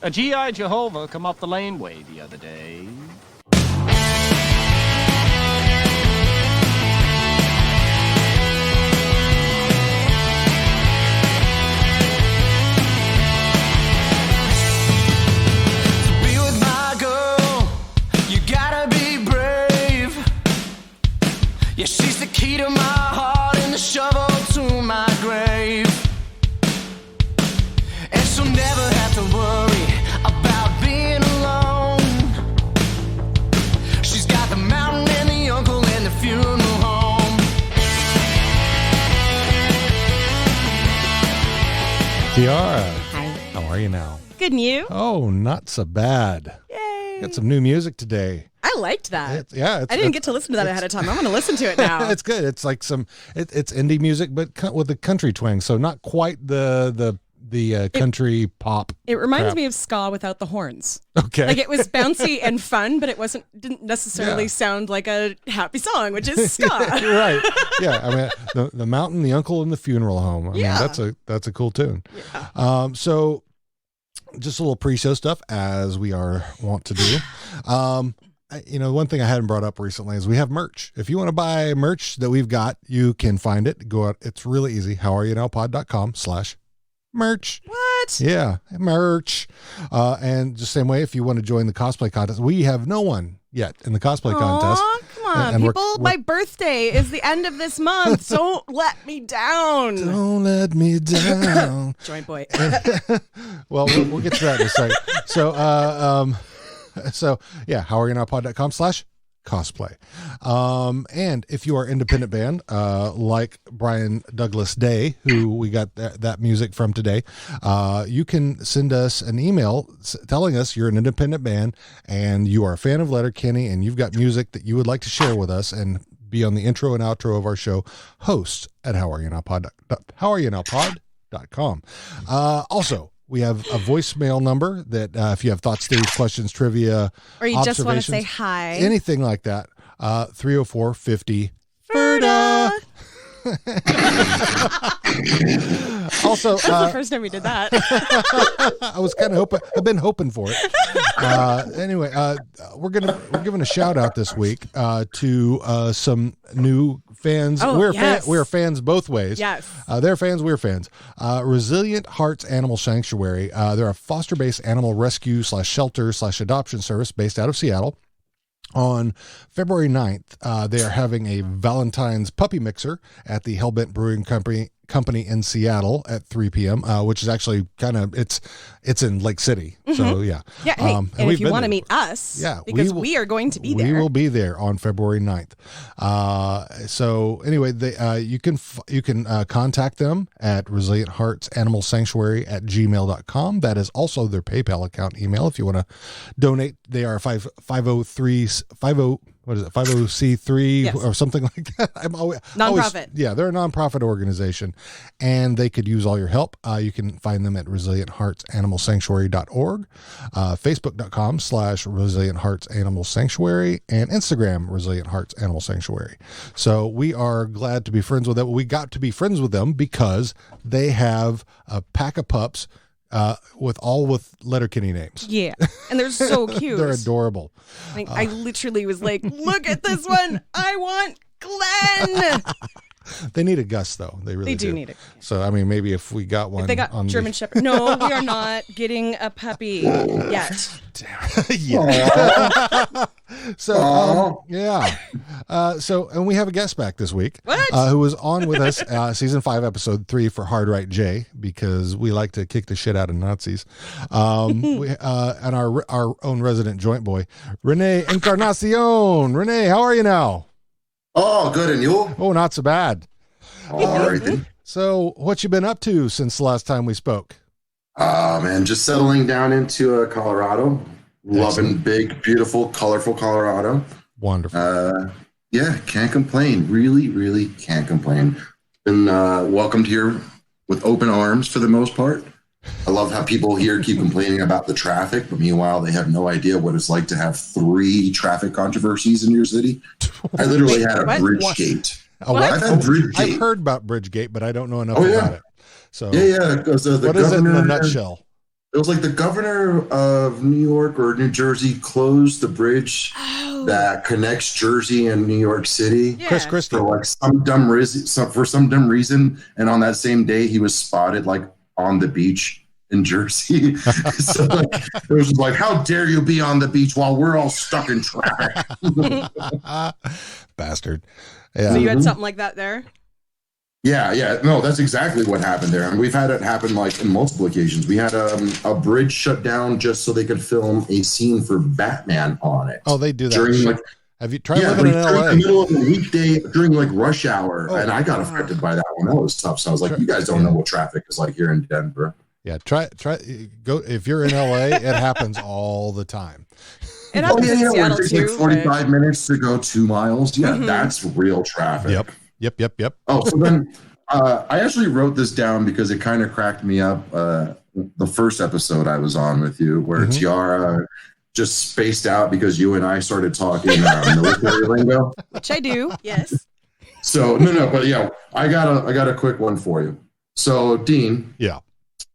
A GI Jehovah come up the laneway the other day. Yeah, she's the key to my heart and the shovel to my grave. And she'll never have to worry about being alone. She's got the mountain and the uncle and the funeral home. Tiara. Hi. How are you now? Good, and you? Oh, not so bad. Yay. Got some new music today. I liked that. I didn't get to listen to that ahead of time. I'm going to listen to it now. It's good. It's like it's indie music, but with a country twang. So not quite the country pop. It reminds crap. me of ska without the horns. Okay. Like it was bouncy and fun, but it didn't necessarily sound like a happy song, which is ska. Right. Yeah. I mean, the mountain, the uncle, and the funeral home. I mean, that's a cool tune. Yeah. So just a little pre-show stuff as we are wont to do. One thing I hadn't brought up recently is we have merch. If you want to buy merch that we've got, you can find it. Go out. It's really easy. howareyounowpod.com/merch. What? Yeah, merch. And just same way, if you want to join the cosplay contest, we have no one yet in the cosplay contest. Come on, and people. My birthday is the end of this month. Don't let me down. Don't let me down. Joint boy. Well, we'll get to that in a second. So yeah, howareyounowpod.com/cosplay. And if you are an independent band, like Brian Douglas Day, who we got that music from today, you can send us an email telling us you're an independent band and you are a fan of Letterkenny and you've got music that you would like to share with us and be on the intro and outro of our show, host at howareyounowpod.com. Also, we have a voicemail number that if you have thoughts, theories, questions, trivia, or you just want to say hi, anything like that, 304-50 Ferda. Also, that's the first time we did that. I was kind of hoping. I've been hoping for it. Anyway, we're giving a shout out this week to some new fans. Oh, We're fans both ways. Yes, they're fans. We're fans. Resilient Hearts Animal Sanctuary. They're a foster-based animal rescue / shelter/adoption service based out of Seattle. On February 9th, they are having a Valentine's puppy mixer at the Hellbent Brewing Company in Seattle at 3 p.m., which is actually kind of, it's in Lake City. Mm-hmm. So yeah. Yeah. Hey, and if you want to meet us, because we are going to be there. We will be there on February 9th. So anyway, you can contact them at Resilient Hearts Animal Sanctuary at gmail.com. That is also their PayPal account email. If you want to donate, they are 503 yes. or something like that. Nonprofit. They're a nonprofit organization and they could use all your help. You can find them at resilientheartsanimalsanctuary.org, facebook.com/Resilient Hearts Animal Sanctuary, and Instagram Resilient Hearts Animal Sanctuary. So we are glad to be friends with them. We got to be friends with them because they have a pack of pups with Letterkenny names. Yeah. And they're so cute. They're adorable. I literally was like, look at this one. I want Glenn. They need a Gus, though. They really do need a Gus. So, I mean, maybe if we got one. If they got German Shepherd. No, we are not getting a puppy yet. Yeah. So, yeah. And we have a guest back this week. What? Who was on with us, season 5, episode 3 for Hard Right J, because we like to kick the shit out of Nazis. And our own resident joint boy, Rene Encarnacion. Rene, how are you now? Oh, good. And you? Oh, not so bad. All right, then. So what you been up to since the last time we spoke? Man, just settling down into Colorado. Loving big, beautiful, colorful Colorado. Wonderful. Yeah, can't complain. Really, really can't complain. Been welcomed here with open arms for the most part. I love how people here keep complaining about the traffic, but meanwhile, they have no idea what it's like to have 3 traffic controversies in your city. I literally had a bridge gate. I've heard about Bridgegate, but I don't know enough about it. So yeah. What is it in a nutshell? It was like the governor of New York or New Jersey closed the bridge that connects Jersey and New York City. Yeah. Chris Christie. For like some dumb reason, and on that same day he was spotted like on the beach in Jersey. So like, it was like, how dare you be on the beach while we're all stuck in traffic? Bastard. Yeah. So you had something like that there? Yeah. No, that's exactly what happened there. And we've had it happen like in multiple occasions. We had a bridge shut down just so they could film a scene for Batman on it. Oh, they do that. During like, have you tried living in during LA? the middle of the weekday during like rush hour, and I got affected by that one. That was tough. So I was like, you guys don't know what traffic is like here in Denver. Yeah, try go if you're in LA, it happens all the time. It happens in It Seattle takes too. like 45 minutes to go 2 miles. Yeah, that's real traffic. Yep. Oh, so then I actually wrote this down because it kind of cracked me up. The first episode I was on with you, where Tiara just spaced out because you and I started talking military lingo. Which I do, yes. So but yeah, I got a quick one for you. So Dean,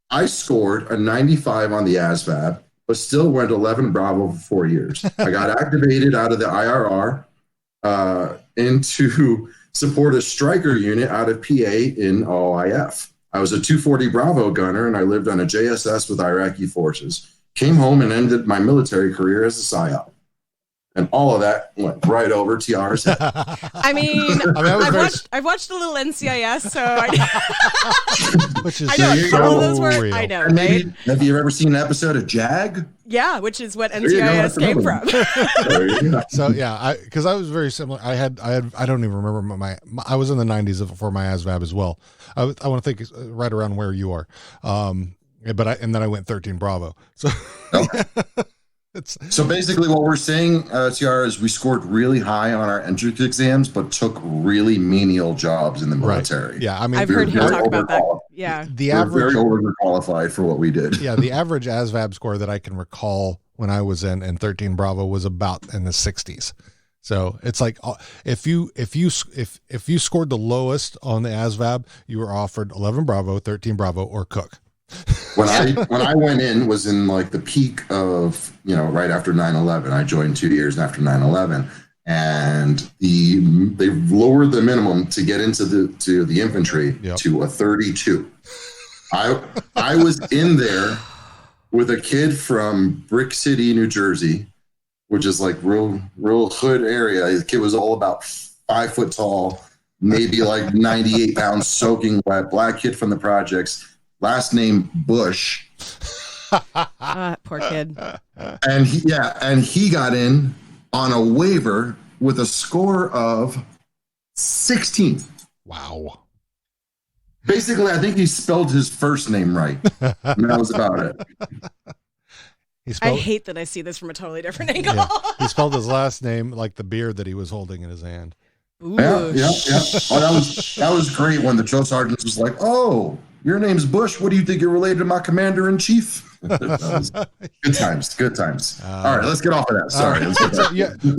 I scored a 95 on the ASVAB, but still went 11 Bravo for 4 years. I got activated out of the IRR into support a striker unit out of PA in OIF. I was a 240 Bravo gunner, and I lived on a JSS with Iraqi forces. Came home and ended my military career as a PSYOP. And all of that went right over Tiara's head. I mean, I've watched a little NCIS, so which is I know a couple of those were. real. I know, And right? maybe, have you ever seen an episode of JAG? Yeah, which is what you go, NCIS that's came another from. There you go. So yeah, because I was very similar. I don't even remember my I was in the 90s for my ASVAB as well. I want to think it's right around where you are. But then I went 13 Bravo. So So basically what we're saying, Tiara, is we scored really high on our entrance exams, but took really menial jobs in the military. Right. Yeah, I mean, I've heard him talk about that. Yeah. The We're average, very overqualified for what we did. yeah, the average ASVAB score that I can recall when I was in 13 Bravo was about in the 60s. So it's like if you scored the lowest on the ASVAB, you were offered 11 Bravo, 13 Bravo, or cook. When I went in was in like the peak of, right after 9/11. I joined 2 years after 9/11, and they lowered the minimum to get into the infantry to a 32. I was in there with a kid from Brick City, New Jersey, which is like real hood area. The kid was all about 5 foot tall, maybe like 98 pounds, soaking wet. Black kid from the projects. Last name Bush. Poor kid. And he got in on a waiver with a score of 16th. Wow. Basically, I think he spelled his first name right. And that was about it. I hate that I see this from a totally different angle. Yeah. He spelled his last name like the beer that he was holding in his hand. Ooh, Yeah. Oh, that was great when the drill sergeant was like, "Oh, your name's Bush. What do you think you're related to my commander in chief?" Good times. All right, let's get off of that. Sorry.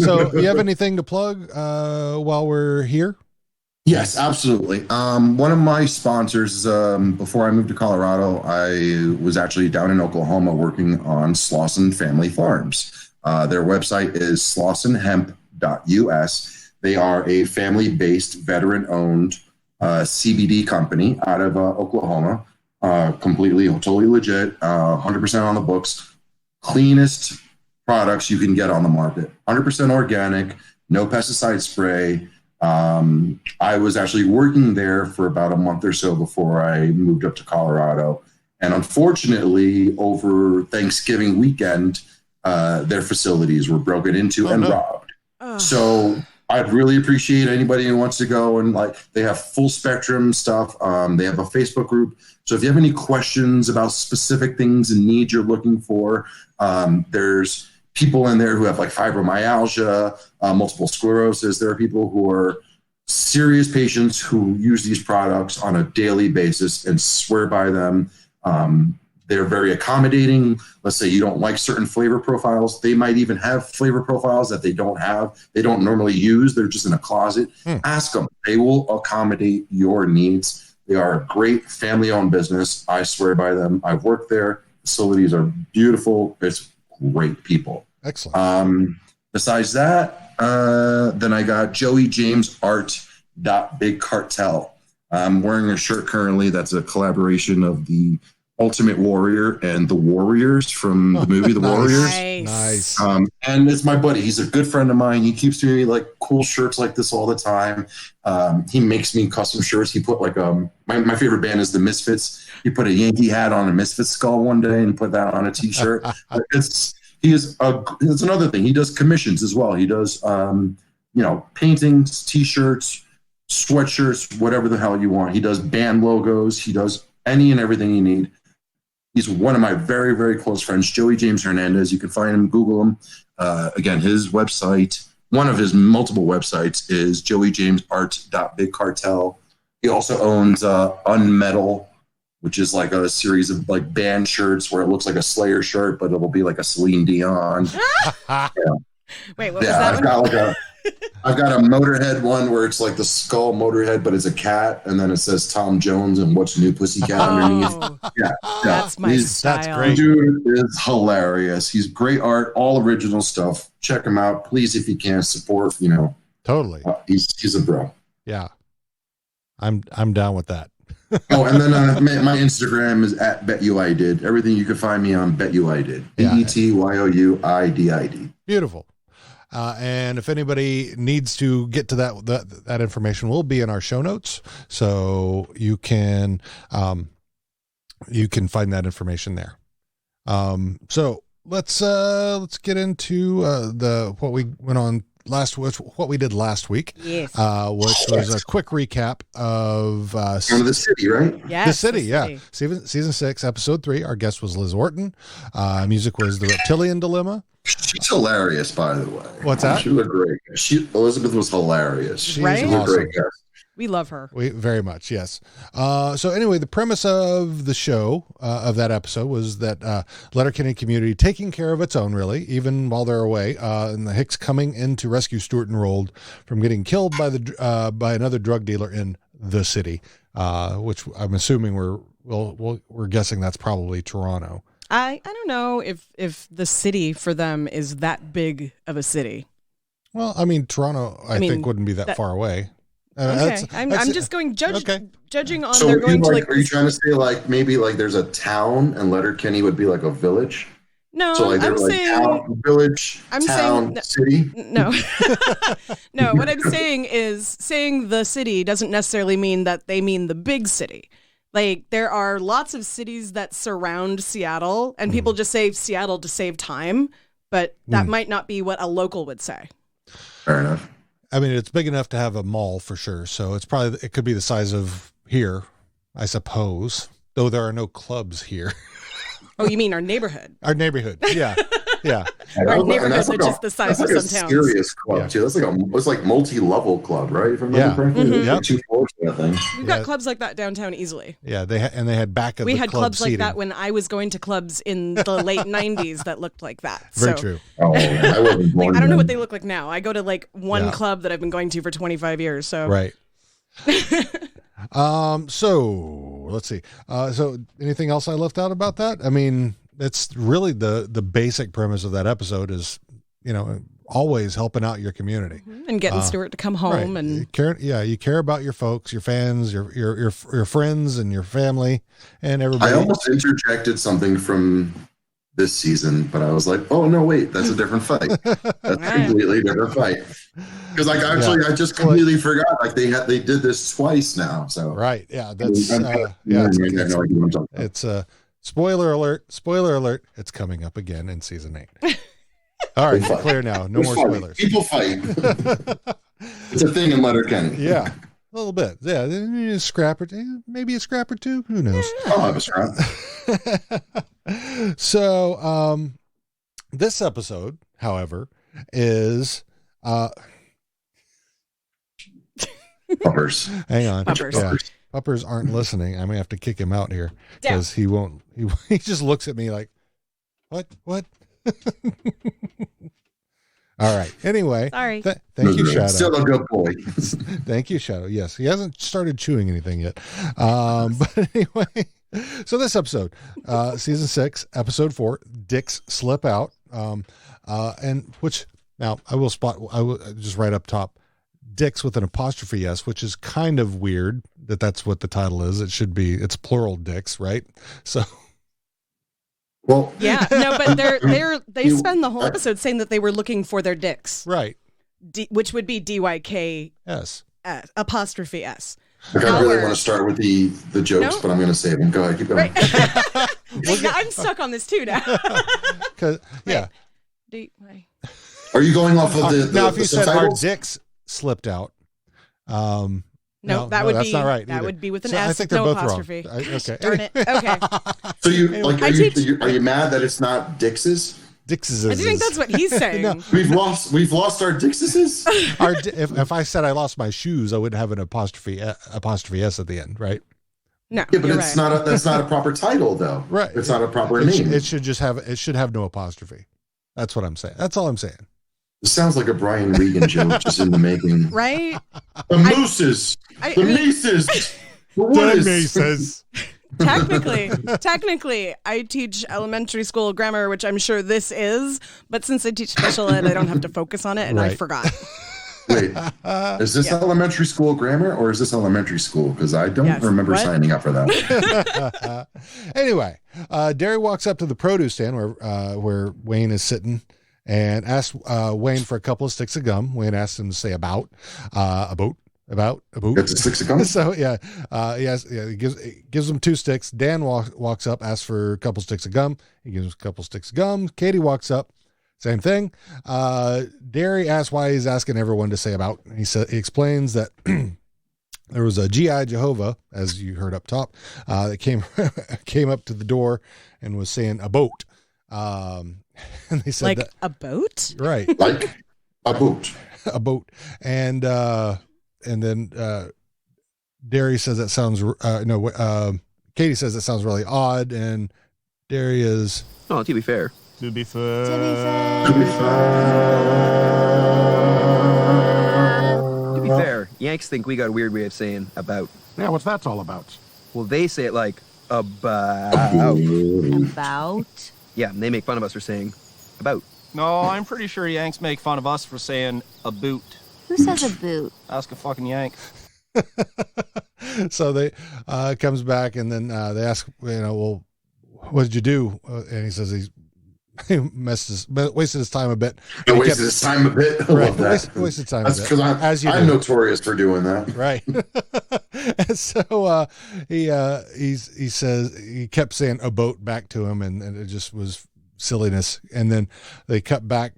So you have anything to plug while we're here? Yes, absolutely. One of my sponsors, before I moved to Colorado, I was actually down in Oklahoma working on Slauson Family Farms. Their website is slausonhemp.us. They are a family-based, veteran-owned CBD company out of Oklahoma. Totally legit, 100% on the books. Cleanest products you can get on the market. 100% organic, no pesticide spray. I was actually working there for about a month or so before I moved up to Colorado. And unfortunately, over Thanksgiving weekend, their facilities were broken into and robbed. So I'd really appreciate anybody who wants to go and they have full spectrum stuff. They have a Facebook group. So if you have any questions about specific things and needs you're looking for, there's people in there who have fibromyalgia, multiple sclerosis. There are people who are serious patients who use these products on a daily basis and swear by them. They're very accommodating. Let's say you don't like certain flavor profiles. They might even have flavor profiles that they don't normally use. They're just in a closet. Ask them. They will accommodate your needs. They are a great family-owned business. I swear by them. I've worked there. facilities are beautiful. It's great people. Excellent. Besides that, then I got Joey James Art Big Cartel. I'm wearing a shirt currently that's a collaboration of the Ultimate Warrior and the Warriors from the movie The Warriors. Nice. And it's my buddy. He's a good friend of mine. He keeps doing like cool shirts like this all the time. He makes me custom shirts. He put like my favorite band is the Misfits. He put a Yankee hat on a Misfits skull one day and put that on a T-shirt. It's another thing. He does commissions as well. He does paintings, T-shirts, sweatshirts, whatever the hell you want. He does band logos. He does any and everything you need. He's one of my very, very close friends, Joey James Hernandez. You can find him, Google him. Again, his website, one of his multiple websites is joeyjamesart.bigcartel. He also owns Unmetal, which is like a series of like band shirts where it looks like a Slayer shirt, but it'll be like a Celine Dion. Wait, what was that? I've got a Motorhead one where it's like the skull Motorhead, but it's a cat, and then it says Tom Jones and What's New Pussycat underneath. Yeah, that's my style. That's great. Dude is hilarious. He's great art, all original stuff. Check him out, please, if you can support. Totally. He's a bro. Yeah, I'm down with that. And then my Instagram is at BetYouIDid. Everything you can find me on BetYouIDid. BetYouIDid. Beautiful. And if anybody needs to get to that information will be in our show notes. So you can find that information there. So let's get into what we did last week. Yes. Which was a quick recap of The City, right? Yes, The City, yeah. Season 6, episode 3. Our guest was Liz Orton. Music was The Reptilian Dilemma. She's hilarious, by the way. What's that? She was great. Elizabeth was hilarious. She's Right? a great guest. We love her. We very much, yes. So anyway, the premise of the show, of that episode, was that Letterkenny community taking care of its own, really, even while they're away, and the Hicks coming in to rescue Stuart and Rold from getting killed by another drug dealer in the city, which I'm assuming we're guessing that's probably Toronto. I don't know if the city for them is that big of a city. Well, I mean, Toronto, I think wouldn't be that far away. Okay, I'm just going judging on. So they're going to are you trying to say like maybe like there's a town and Letterkenny would be like a village? No, So like I'm they're saying town, village, town, city. no. No, what I'm saying is saying the city doesn't necessarily mean that they mean the big city. Like there are lots of cities that surround Seattle, and people just say Seattle to save time, but that might not be what a local would say. Fair enough. I mean, it's big enough to have a mall for sure. So it could be the size of here, I suppose, though there are no clubs here. Oh, you mean our neighborhood? Our neighborhood. Yeah. Yeah. Our neighborhood, which is the size of some towns. Serious club too. That's it's like multi-level club, right? If I'm not correctly, Yep. 2 floors of that thing. We've got clubs like that downtown easily. Yeah, they had back of we the had club clubs seating. like that when I was going to clubs in the late 90s that looked like that. Very true. Oh, I wasn't born I don't know then. what they look like now. I go to like one club that I've been going to for 25 years. So Right. So let's see. So anything else I left out about that? I mean, it's really the basic premise of that episode is, always helping out your community and getting Stuart to come home right. and you care about your folks, your fans, your friends and your family and everybody. I almost interjected something from this season, but I was like, oh no, wait, that's a different fight. That's a completely different fight. Because like actually I just completely forgot. Like they did this twice now. So right. Yeah. That's it's spoiler alert, it's coming up again in season 8. All right, clear now. No more spoilers. People fight. It's a thing in Letterkenny. Yeah, a little bit. Yeah, a scrap or maybe a scrap or two. Who knows? I'll have a scrap. So, this episode, however, is Puppers. hang on. Puppers. Yeah, Puppers aren't listening. I may have to kick him out here because he won't. He just looks at me like, what? All right. Anyway, sorry. Thank you, Shadow. Still a good boy. Thank you, Shadow. Yes, he hasn't started chewing anything yet. But anyway, So this episode, season 6, episode 4, Dicks Slip Out. And which now I will just right up top, Dicks with an apostrophe S, which is kind of weird that's what the title is. It's plural dicks, right? So. Well, Yeah, no, but they spend the whole episode saying that they were looking for their dicks, Right. which would be DYK Yes. apostrophe S. like I really want to start with the jokes, No. but I'm going to save them. Go ahead, keep going. Right. I'm stuck on this too now. Yeah. DY. Are you going off of the Now, if you the said our subtitles? dicks slipped out, No, that's be not right. That either. would be with an So S. I think they're no both apostrophe. wrong. Okay. Darn it. Okay. So you like I are you mad that it's not Dix's? Dix's. I think that's what he's saying. No. We've lost our Dixes. If I said I lost my shoes, I wouldn't have an apostrophe S at the end, right? No, Yeah, but you're it's right. that's not a proper title though. Right. It's not a proper It name. should have no apostrophe. That's what I'm saying. That's all I'm saying. It sounds like a Brian Regan joke just in the making. Right? The mooses, the Mises, the Woodies. Technically, I teach elementary school grammar, which I'm sure this is, but since I teach special ed, I don't have to focus on it, and I Right. forgot. Wait, is this elementary school grammar or is this elementary school? Because I don't remember What? signing up for that. Anyway, Derry walks up to the produce stand where Wayne is sitting and asks Wayne for a couple of sticks of gum. Wayne asks him to say about. It's a 6 of gum. So he gives him 2 sticks. Dan walks up, asks for a couple sticks of gum. He gives him a couple sticks of gum. Katie walks up, same thing. Derry asks why he's asking everyone to say about. He explains that there was a GI Jehovah, as you heard up top, that came up to the door and was saying a boat. And they said Like that, a boat? right, Like a boot. a boat, and then Derry says that sounds Katie says that sounds really odd, and Derry is Oh, to be fair. To be fair. To be fair, Yanks think we got a weird way of saying about. Yeah, what's that all about? Well, they say it like about. About? Yeah, and they make fun of us for saying about. No, I'm pretty sure Yanks make fun of us for saying a boot. Who says a boot? Ask a fucking Yank. so they comes back, and then they ask, well, what did you do? And he says he wasted his time a bit. He wasted his time a bit. I love that. Wasted time That's a bit. because you I'm do. notorious for doing that. Right. And so he says he kept saying a boat back to him, and it just was silliness. And then they cut back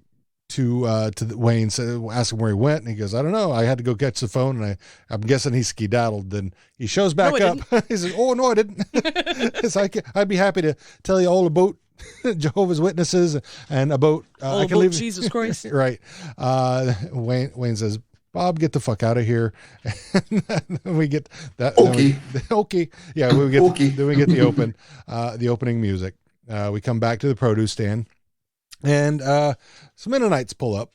to Wayne, asked him where he went, and he goes, I don't know. I had to go catch the phone, and I'm guessing he skedaddled. Then he shows back No, I up. He says, "Oh no, I didn't." It's like, I'd be happy to tell you all about Jehovah's Witnesses and about I can leave Jesus Christ. right. Wayne says, Bob, get the fuck out of here. And then we get that. Okay. Okay. Yeah, we get Okay. then we get the opening music. We come back to the produce stand, and some Mennonites pull up.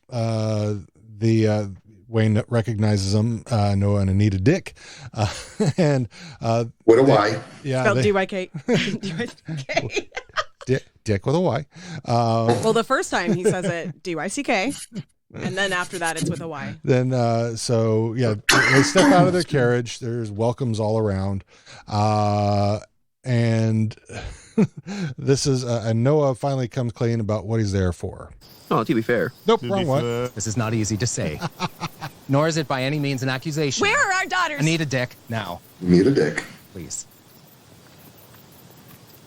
Wayne recognizes them, Noah and Anita Dyck, and What a why. yeah, Spelled DYK. DYK. Dyck with a Y. Well, the first time he says it DYCK, and then after that it's with a Y. Then they step out of their carriage. There's welcomes all around, and this is and Noah finally comes clean about what he's there for. Oh, to be fair. Nope, wrong one. This is not easy to say, nor is it by any means an accusation. Where are our daughters? Anita Dyck, now, Need a dick. please.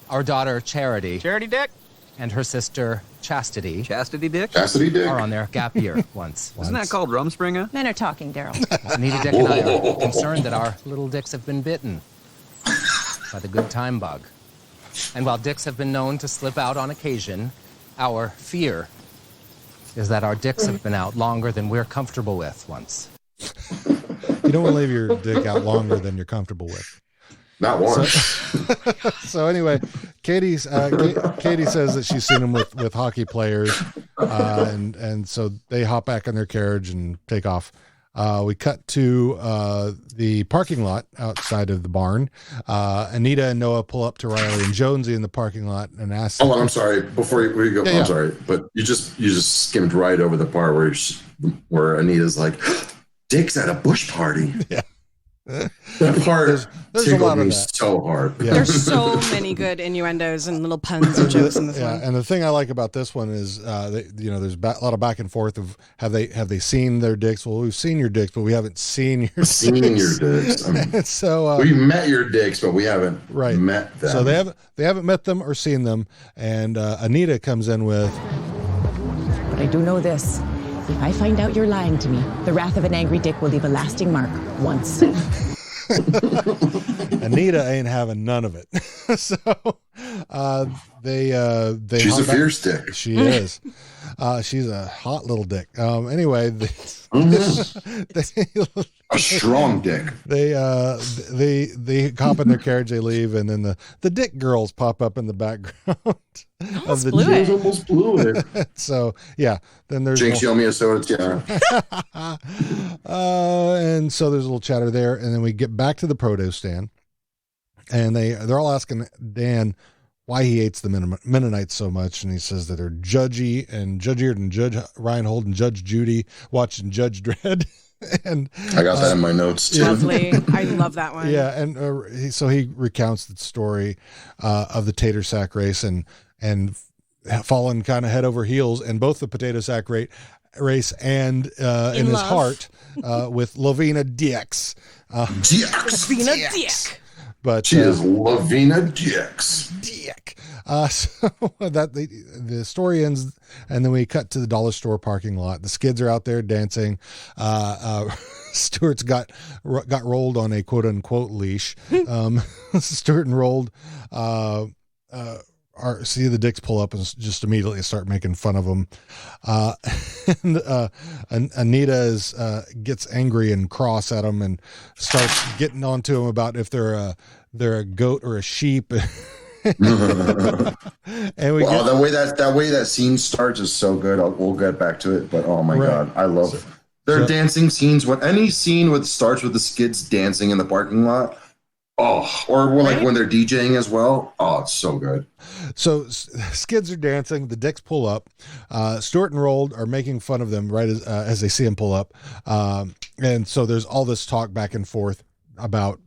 Our daughter, Charity, Charity Dick? and her sister, Chastity, Chastity Dick? Chastity dick. are on their gap year once. Isn't that called Rumspringa? Men are talking, Daryl. Anita Dyck and I are concerned that our little dicks have been bitten by the good time bug. And while dicks have been known to slip out on occasion, our fear is that our dicks have been out longer than we're comfortable with once. You don't want to leave your dick out longer than you're comfortable with. Not once. So anyway, Katie says that she's seen him with hockey players, and so they hop back in their carriage and take off. We cut to the parking lot outside of the barn. Anita and Noah pull up to Riley and Jonesy in the parking lot and ask. Oh, I'm sorry. Before you go, Yeah. I'm sorry, but you just skimmed right over the part where Anita's like, Dick's at a bush party. Yeah. That part there's a tickled lot of me that. so hard. Yeah. There's so many good innuendos and little puns and jokes in this Yeah, one. and the thing I like about this one is, there's a lot of back and forth of have they seen their dicks? Well, we've seen your dicks, but we haven't seen your dicks. Dicks. I mean, So we met your dicks, but we haven't met them. So they haven't met them or seen them, and Anita comes in with. But I do know this. If I find out you're lying to me, the wrath of an angry Dick will leave a lasting mark once. Anita ain't having none of it. So they she's a fierce Dick. She is. She's a hot little dick. Anyway, A strong Dick. They hop in their carriage, they leave, and then the Dick girls pop up in the background of the Jinx almost blew it. So yeah, then there's Jinx, yell me a soda, Tiara. And so there's a little chatter there, and then we get back to the produce stand, and they're all asking Dan why he hates the Mennonites so much, and he says that they're judgy and judgier than Judge Reinhold and Judge Judy watching Judge Dredd. And I got that in my notes too. Lovely. I love that one. Yeah, and so he recounts the story of the tater sack race and fallen kind of head over heels, and both the potato sack race and in his heart with Lavina Dix. Lavina Dick. But she is Lavina Dix. Dick. So that the story ends, and then we cut to the dollar store parking lot. The Skids are out there dancing. Stuart's got rolled on a quote unquote leash. Stuart and Rolled see the Dicks pull up and just immediately start making fun of them. And Anita gets angry and cross at them and starts getting onto them about if they're a goat or a sheep. And that way that scene starts is so good. We'll get back to it, but oh my God, I love their dancing scenes. Any scene starts with the Skids dancing in the parking lot. Oh, or when they're DJing as well. Oh, it's so good. So Skids are dancing. The Dicks pull up. Stuart and Rolled are making fun of them right as they see him pull up. And so there's all this talk back and forth about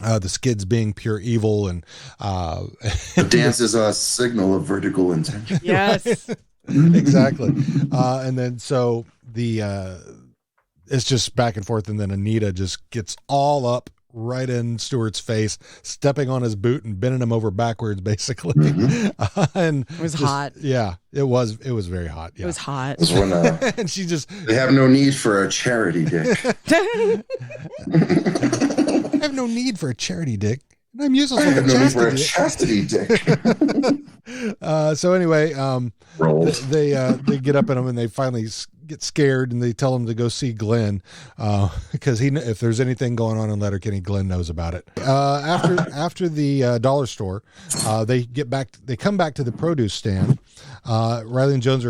the Skids being pure evil, and the dance is a signal of vertical intention. Yes, exactly. And then so it's just back and forth, and then Anita just gets all up right in Stuart's face, stepping on his boot and bending him over backwards, basically. Mm-hmm. And it was hot. Yeah, it was very hot. Yeah. It was hot. It was when, and she just, they have no need for a charity Dick. I have no need for a charity Dick. I'm useless I have no need for a chastity Dick. So anyway, Rolled. They get up in him and they finally get scared, and they tell him to go see Glenn because if there's anything going on in Letterkenny, Glenn knows about it. After the dollar store, they come back to the produce stand. Riley and Jones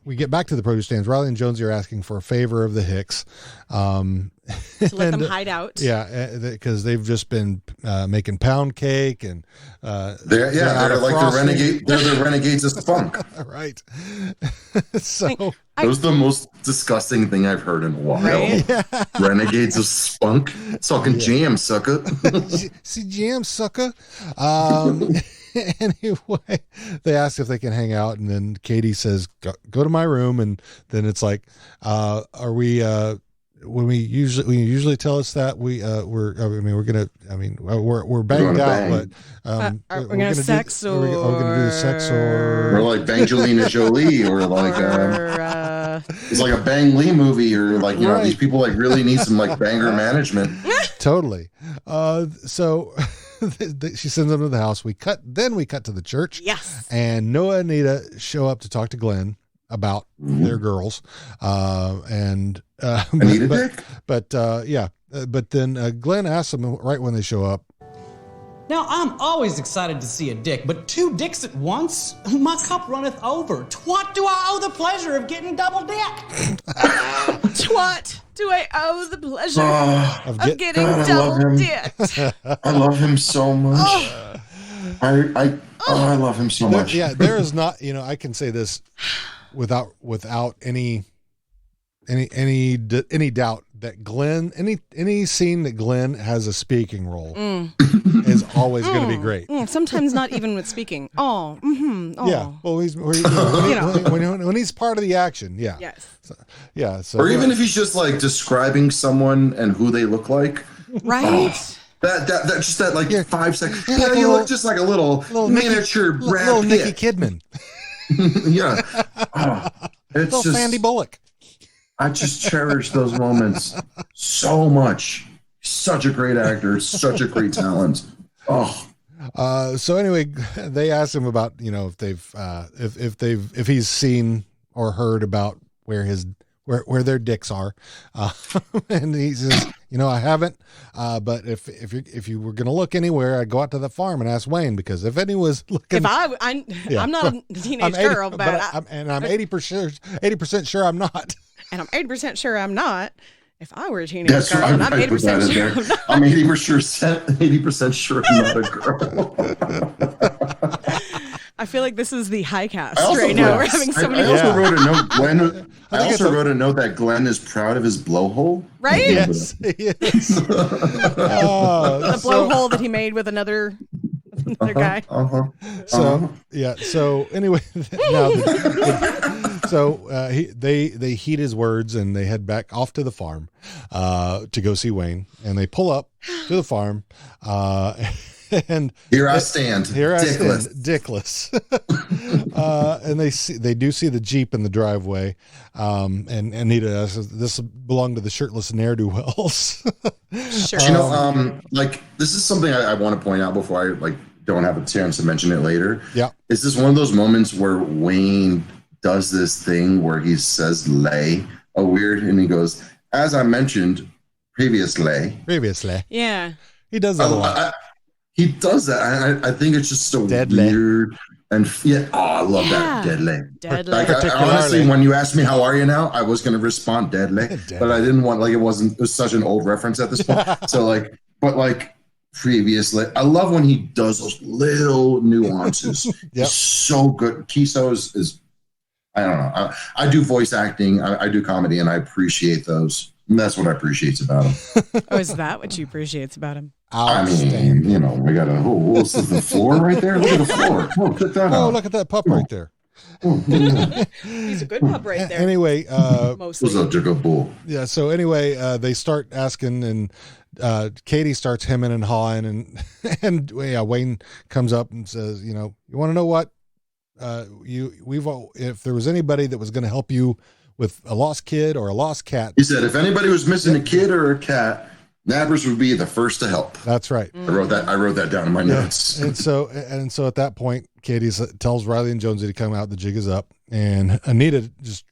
we get back to the produce stands. Riley and Jonesy are asking for a favor of the Hicks. To let them hide out. Yeah, because they've just been making pound cake, and they're like the renegades of spunk. Right. So that was the most disgusting thing I've heard in a while. Right? Yeah. Renegades of spunk. Talking jam, sucker. See jam, sucker. Anyway, they ask if they can hang out, and then Katie says, "Go to my room." And then it's like, "Are we?" When you usually tell us that we're banged out, but we're gonna sex, or we're gonna do the sex, or like Bangelina Jolie, or like it's like a Bang Lee movie, or like you know these people like really need some like banger management. Totally. So she sends them to the house. We cut to the church. Yes. And Noah and Anita show up to talk to Glenn about their girls. Anita Dick? But then Glenn asks them right when they show up. Now, I'm always excited to see a dick, but 2 dicks at once? My cup runneth over. What do I owe the pleasure of getting double dick? To what do I owe the pleasure of getting God, double dicked? I love him so much. I love him so much. Yeah, there is not, I can say this without any doubt that Glenn, any scene that Glenn has a speaking role is always going to be great. Sometimes not even with speaking. Oh. Yeah. Well, when he's part of the action. Yeah. Yes. So or even if he's just like describing someone and who they look like. Right. That just that like 5 seconds. Yeah, you look just like a little miniature little Brad Nicky Pitt. Kidman. Yeah. It's little just Sandy Bullock. I just cherish those moments so much. Such a great actor, such a great talent. Oh. So anyway, they asked him about, if he's seen or heard about where their dicks are. And he says, I haven't, but if you were going to look anywhere, I'd go out to the farm and ask Wayne, because if any was looking, I'm not a teenage girl, but I'm 80% sure I'm not. And I'm 80% sure I'm not. If I were a teenage girl, and I'm 80% sure I'm not. I'm 80% sure I'm not a girl. I feel like this is the high cast right now. We're having so many. I also wrote a note. Glenn. I also wrote a note that Glenn is proud of his blowhole. Right? Yes. The blowhole that he made with another guy. So anyway, now they heed his words and they head back off to the farm to go see Wayne, and they pull up to the farm. And here I stand, dickless. And they do see the Jeep in the driveway. And Anita says, this belonged to the shirtless ne'er-do-wells. Sure. This is something I want to point out before I don't have a chance to mention it later. Yeah. Is this one of those moments where Wayne does this thing where he says lay a weird, and he goes, as I mentioned previously. Yeah. He does that a lot. He does that. I think it's just so weird. And I love that. Deadly. Honestly, when you asked me how are you now, I was going to respond deadly, but I didn't want, it was such an old reference at this point. So previously, I love when he does those little nuances. It's so good. Kiso is I don't know. I do voice acting. I do comedy, and I appreciate those. And that's what I appreciate about him. Oh, is that what you appreciate about him? I mean, we got what's the floor right there? Look at the floor. Oh, check that out. Look at that pup right there. He's a good pup right there. Anyway, mostly. What's up, Jacob Bull? Yeah. So anyway, they start asking, and Katie starts hemming and hawing, and Wayne comes up and says, you want to know what? If there was anybody that was going to help you with a lost kid or a lost cat, he said, if anybody was missing a kid or a cat, Nabbers would be the first to help. That's right. I wrote that down in my notes. And so at that point, Katie tells Riley and Jonesy to come out. The jig is up, and Anita just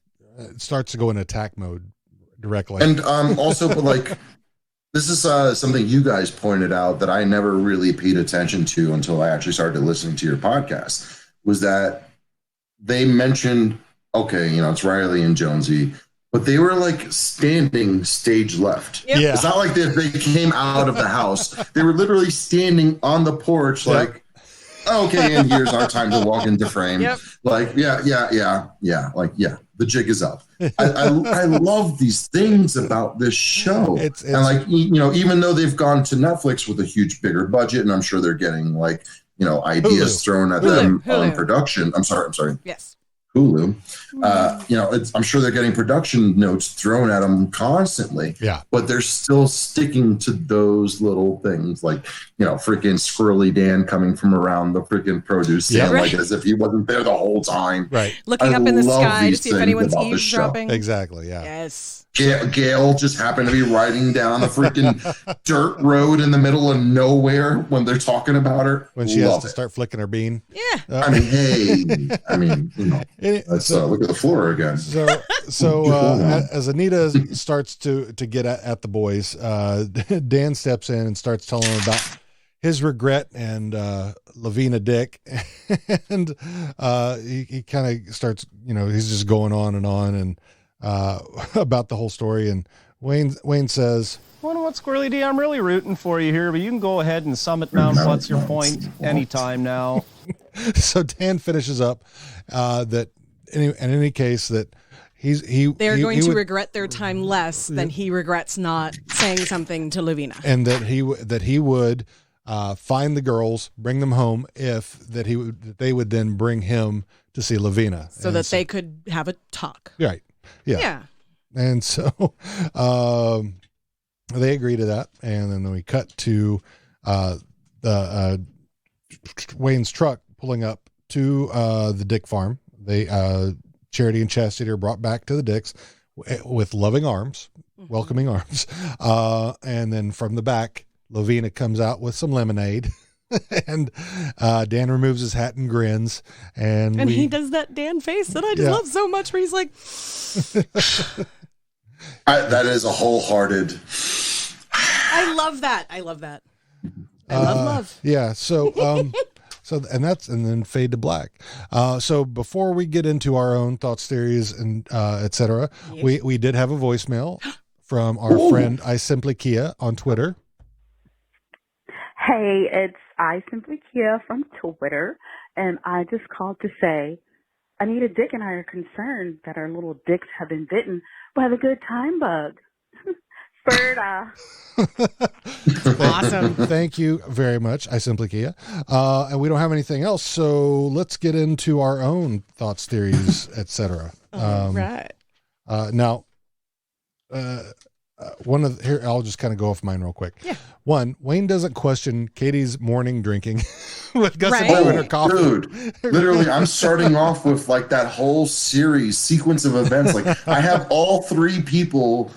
starts to go in attack mode directly. And also, this is something you guys pointed out that I never really paid attention to until I actually started listening to your podcast, was that they mentioned, it's Riley and Jonesy, but they were standing stage left. Yep. Yeah. It's not like they came out of the house. They were literally standing on the porch and here's our time to walk into frame. Yep. The jig is up. I love these things about this show. It's even though they've gone to Netflix with a huge bigger budget, and I'm sure they're getting ideas thrown at them on production. I'm sorry. Yes. Hulu. I'm sure they're getting production notes thrown at them constantly. Yeah. But they're still sticking to those little things, freaking Squirrely Dan coming from around the freaking produce stand, as if he wasn't there the whole time. Right. Looking up in the sky to see if anyone's eavesdropping. Exactly. Yeah. Yes. Gail just happened to be riding down the freaking dirt road in the middle of nowhere when they're talking about her. When she has to start flicking her bean. Yeah. Look at the floor again. So as Anita starts to get at the boys, Dan steps in and starts telling them about his regret and Lavina Dyck, and he kind of starts, he's just going on and on, and about the whole story. And Wayne says, Well, you know what, Squirrely D? I'm really rooting for you here, but you can go ahead and Summit Mount What's Your Point anytime now. so Dan finishes up that in any case that they're going to regret their time less than he regrets not saying something to Lavina, and that he would find the girls, bring them home, that they would then bring him to see Lavina, so that they could have a talk. Right. Yeah. And so they agree to that, and then we cut to the Wayne's truck pulling up to the Dyck farm. They Charity and Chastity are brought back to the Dicks with loving arms, welcoming arms, and then from the back, Lavina comes out with some lemonade. And Dan removes his hat and grins, and he does that Dan face that I just love so much, where he's like, that is a wholehearted. I love that. I love love. Yeah. So, and then fade to black. So before we get into our own thoughts, theories, and etc., we did have a voicemail from our friend I Simply Kia on Twitter. Hey, it's I Simply Kia from Twitter, and I just called to say Anita, Dyck, and I are concerned that our little dicks have been bitten by the good time bug. Sperda. Awesome. Thank you very much, I Simply Kia. And we don't have anything else, so let's get into our own thoughts, theories, etc. Right. Now, here, I'll just kind of go off mine real quick. Yeah. One, Wayne doesn't question Katie's morning drinking with Gus and Drew in her coffee. Dude, literally, I'm starting off with like that whole sequence of events. Like, I have all three people.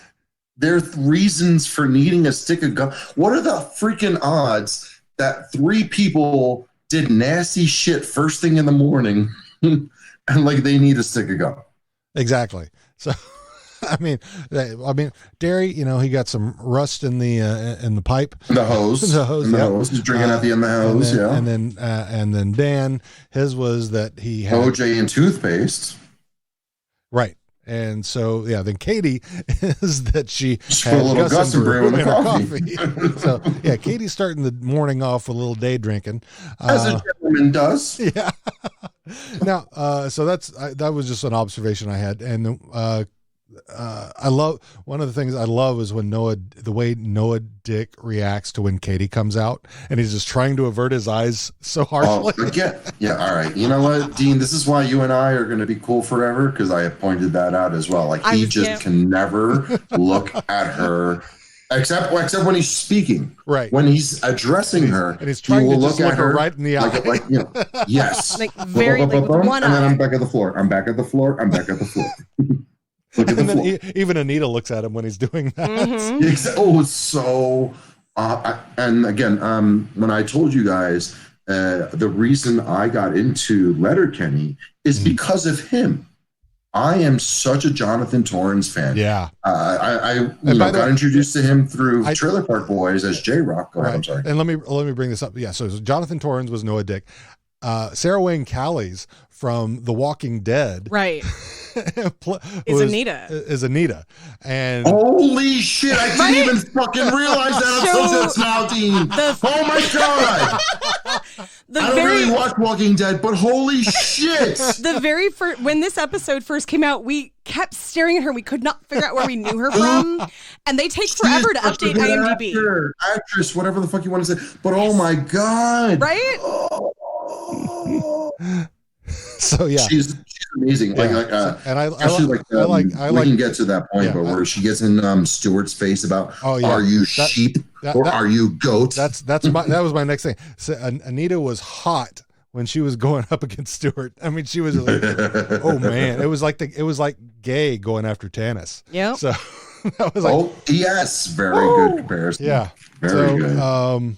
Their reasons for needing a stick of gum. What are the freaking odds that three people did nasty shit first thing in the morning, and like they need a stick of gum? Exactly. So. I mean, Derry, he got some rust in the pipe, the hose, He's drinking at the end of the hose, and then Dan, his was that he had OJ and toothpaste, right, and so then Katie is that she had a little Gus and Brew in her coffee. So Katie's starting the morning off with a little day drinking, as a gentleman does. Yeah. Now, so that was just an observation I had, and I love one of the things I love is when the way Noah Dyck reacts to when Katie comes out, and he's just trying to avert his eyes so harshly. All right. You know what, Dean? This is why you and I are going to be cool forever, because I have pointed that out as well. Like, he just can never look at her. Except when he's speaking, right? When he's addressing her, and he's trying to look at her right in the eye, yes, like very with one eye. And then I'm back at the floor. I'm back at the floor. And then even Anita looks at him when he's doing that. Mm-hmm. Oh, it's so. And again, when I told you guys the reason I got into Letterkenny is because of him. I am such a Jonathan Torrens fan. Yeah. I got introduced to him through Trailer Park Boys as J-Rock. Go ahead, I'm sorry. And let me bring this up. Yeah. So Jonathan Torrens was Noah Dyck. Sarah Wayne Callies from The Walking Dead, right, is Anita, and holy shit, I didn't even fucking realize that. I'm so pissed now, Dean. Oh my god. I don't really watch Walking Dead, but holy shit! The very first, when this episode first came out, we kept staring at her. We could not figure out where we knew her from, and they take forever to update IMDb. Actress, whatever the fuck you want to say, but oh my god, right? So yeah, she's amazing. Yeah. We can get to that point, but where she gets in Stuart's face about, are you sheep or are you goat? That was my next thing. So, Anita was hot when she was going up against Stewart. I mean, she was like, oh man, it was like Gay going after Tannis. Yeah. So that was like, yes, very good comparison. Yeah, very good.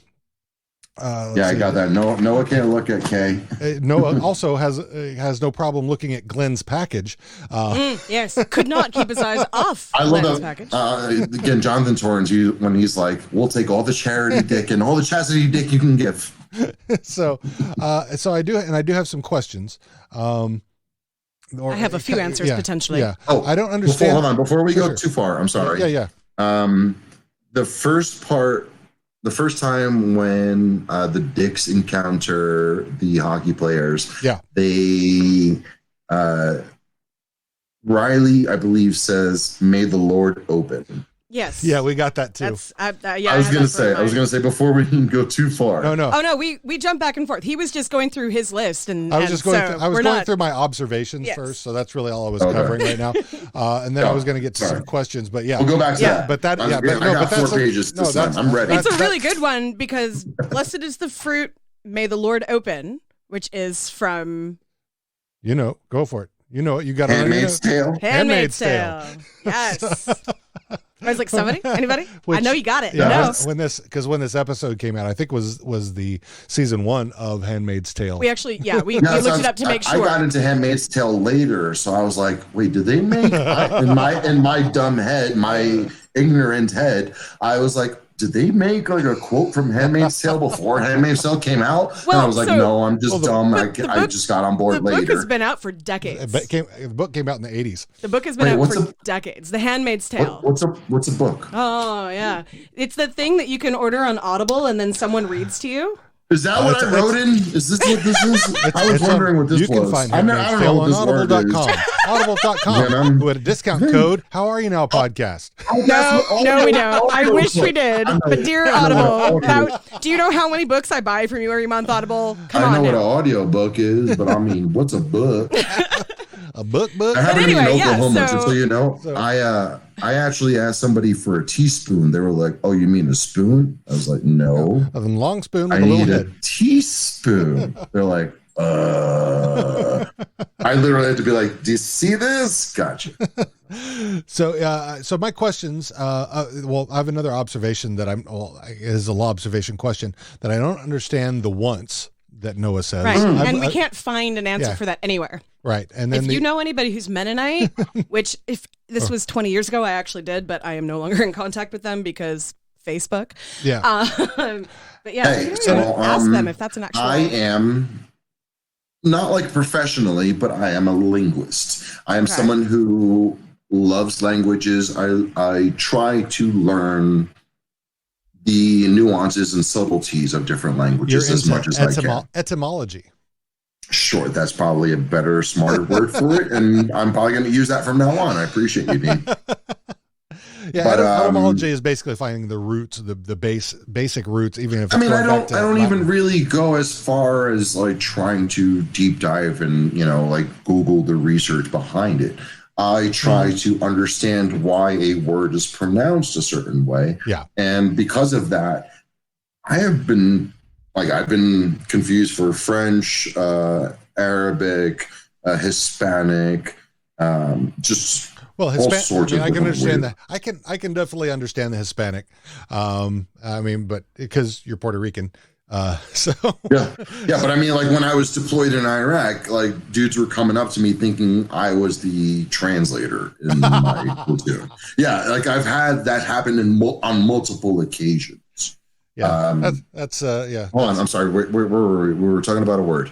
I got that. Noah can't look at Kay. Noah also has no problem looking at Glenn's package. Yes, could not keep his eyes off Glenn's package. Again, Jonathan Torrens, when he's like, we'll take all the charity dick and all the chastity dick you can give. So I do have some questions. Or, I have a few answers potentially. Yeah. Oh, I don't understand. Hold on, before we go Sure. too far, I'm sorry. Yeah. The first time when the Dicks encounter the hockey players, they Riley, I believe, says, "May the Lord open." Yes. Yeah, we got that too. I was gonna say before we can go too far. No. Oh no, we jumped back and forth. He was just going through his list, and I was just going. so I was we're going not- through my observations Yes. first, so that's really all I was covering right now. And then I was going to get to some questions, but yeah, We'll go back to that. But that, I got 4 pages this time. I'm ready. It's a really good one because blessed is the fruit, may the Lord open, which is from go for it. You know it. You got it. Handmaid's Tale. Handmaid's Tale. Yes. I was like, somebody? Anybody? I know you got it. Yeah, No. when this episode came out, I think was the season 1 of Handmaid's Tale. We actually, we looked it up to make sure. I got into Handmaid's Tale later, so I was like, wait, did they make in my dumb head, my ignorant head, I was like, did they make like a quote from Handmaid's Tale before Handmaid's Tale came out? Well, and I was like, no, I'm just dumb. I book- just got on board later. The book has been out for decades. The book came out in the 80s. The book has been out for decades. The Handmaid's Tale. What's a book? Oh, yeah. It's the thing that you can order on Audible and then someone reads to you. Is that what I wrote in? Is this what this is? I was wondering what this was. You can find I don't know what this word is. Audible.com. With a discount code, How Are You Now podcast. No, we don't. I wish we did. But dear Audible, do you know how many books I buy from you every month, Audible? I know what an audio book is, but I mean, what's a book? A book? I haven't been in Oklahoma, just so you know. I actually asked somebody for a teaspoon. They were like, "Oh, you mean a spoon?" I was like, "No, a long spoon with I a little need head." a teaspoon." They're like, I literally had to be like, "Do you see this?" Gotcha. So my questions. I have another observation that is a law observation question that I don't understand the once that Noah says. Right, and we can't find an answer for that anywhere. Right, and then if you know anybody who's Mennonite, which if this was 20 years ago, I actually did, but I am no longer in contact with them because Facebook. Yeah. But yeah, ask them if that's an actual. I am not like professionally, but I am a linguist. I am someone who loves languages. I try to learn the nuances and subtleties of different languages as much as I can. Etymology. Sure, that's probably a better, smarter word for it, and I'm probably going to use that from now on. I appreciate you, Dean. Yeah, but etymology is basically finding the roots, the basic roots, even if it's I don't even really go as far as like trying to deep dive and like Google the research behind it. I try to understand why a word is pronounced a certain way. Yeah, and because of that, I've been confused for French, Arabic, Hispanic, just. Well, Hispanic. I can understand that. I can definitely understand the Hispanic. But because you're Puerto Rican, so yeah. But I mean, like when I was deployed in Iraq, like dudes were coming up to me thinking I was the translator in my platoon. Yeah, like I've had that happen on multiple occasions. Yeah, that's yeah. Hold on, I'm sorry. We were talking about a word.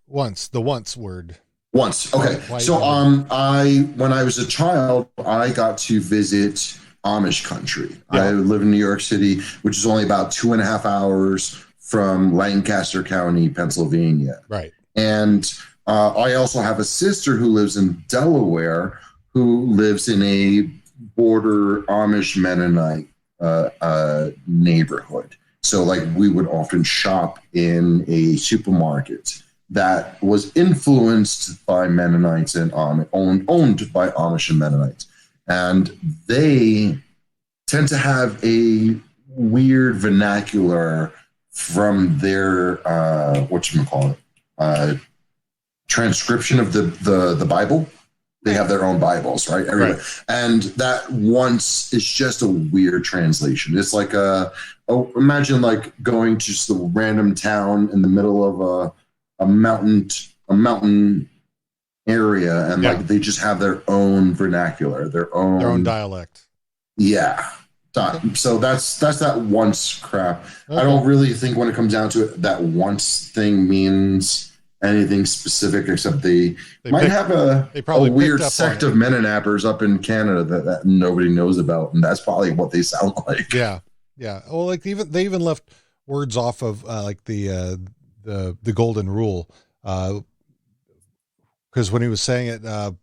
Once the once word. Once. Okay. So when I was a child, I got to visit Amish country. I live in New York City, which is only about 2.5 hours from Lancaster County, Pennsylvania. Right. And I also have a sister who lives in Delaware, who lives in a border Amish Mennonite neighborhood. So like we would often shop in a supermarket that was influenced by Mennonites and owned by Amish and Mennonites. And they tend to have a weird vernacular from their, transcription of the Bible. They have their own Bibles, right? Everybody. Right. And that once is just a weird translation. It's like imagine like going to just a random town in the middle of a mountain area, and like they just have their own vernacular, their own dialect. Yeah. So that's that once crap. Okay. I don't really think when it comes down to it that once thing means anything specific except they might picked- have they a probably weird picked up sect on of Meninappers up in Canada that nobody knows about, and that's probably what they sound like. Yeah. Well, like they even left words off of like the golden rule, because when he was saying it, I'm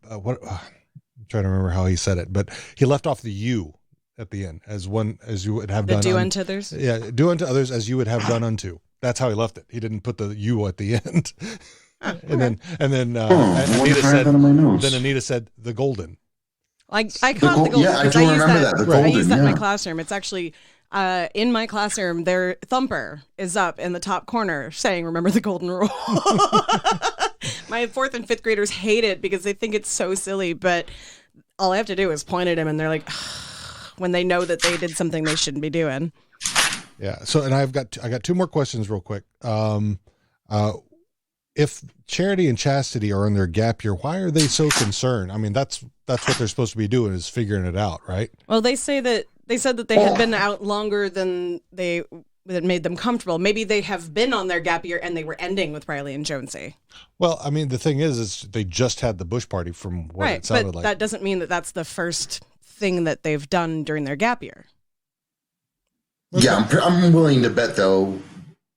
trying to remember how he said it, but he left off the "you" at the end as you would have done. Do unto others. Yeah, do unto others as you would have done unto. That's how he left it. He didn't put the "you" at the end. And then Anita said, Anita said the golden. I caught the golden. Yeah, I do remember that. The golden. I use that in yeah. my classroom. It's actually in my classroom. Their thumper is up in the top corner saying, "Remember the golden rule." My 4th and 5th graders hate it because they think it's so silly. But all I have to do is point at him, and they're like, when they know that they did something they shouldn't be doing. Yeah. So, and I got 2 more questions real quick. If Charity and Chastity are in their gap year, why are they so concerned? I mean, that's what they're supposed to be doing, is figuring it out, right? Well, they said that they had been out longer than that made them comfortable. Maybe they have been on their gap year and they were ending with Riley and Jonesy. Well, I mean, the thing is they just had the bush party from what it sounded like. That doesn't mean that that's the first thing that they've done during their gap year. Yeah, I'm willing to bet though,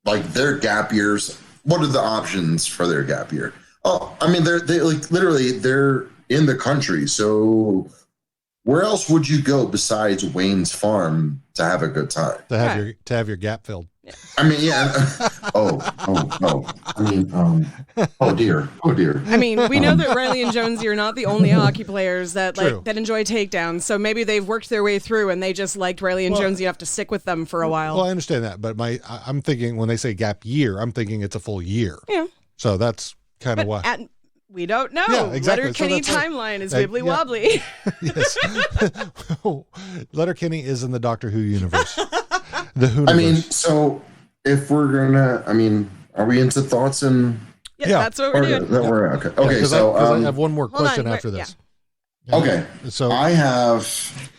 like their gap years. What are the options for their gap year? Oh, I mean, they like literally they're in the country. So where else would you go besides Wayne's Farm to have a good time? To have your gap filled. I mean, yeah. Oh no. I mean, oh dear. I mean, we know that Riley and Jonesy are not the only hockey players that that enjoy takedowns. So maybe they've worked their way through and they just liked Riley and Jonesy enough to stick with them for a while. Well, I understand that, but I'm thinking when they say gap year, I'm thinking it's a full year. Yeah. So that's kind of why. We don't know. Yeah, exactly. Letterkenny timeline is wibbly wobbly. Yes. Letterkenny is in the Doctor Who universe. The Who. I mean, so if we're gonna, are we into thoughts and? Yeah, that's what we're doing. Okay. Okay. Yeah, so I have one more question after this. Yeah. Okay. So I have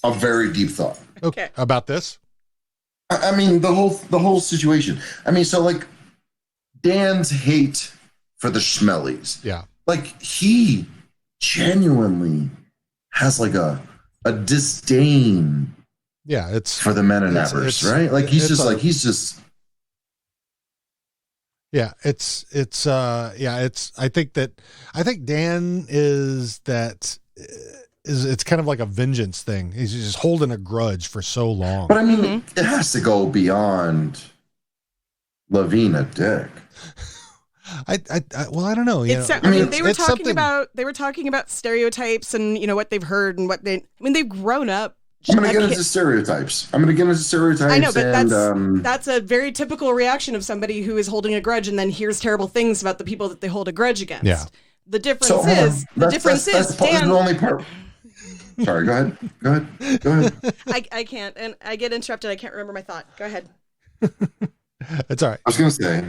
a very deep thought. Okay. About this. I mean, the whole situation. I mean, so like Dan's hate for the Schmellies. Yeah. Like he genuinely has like a disdain. Yeah, it's for the Meninappers, right? Like he's just. Yeah, I think Dan is it's kind of like a vengeance thing. He's just holding a grudge for so long. But I mean, it has to go beyond Lavina Dyck. I don't know. They were talking about stereotypes and what they've heard and they've grown up. I'm going to get into stereotypes. I know, but that's a very typical reaction of somebody who is holding a grudge and then hears terrible things about the people that they hold a grudge against. Yeah. The difference is Dan. The only part. Sorry, go ahead. I can't, and I get interrupted. I can't remember my thought. Go ahead. It's all right. I was going to say,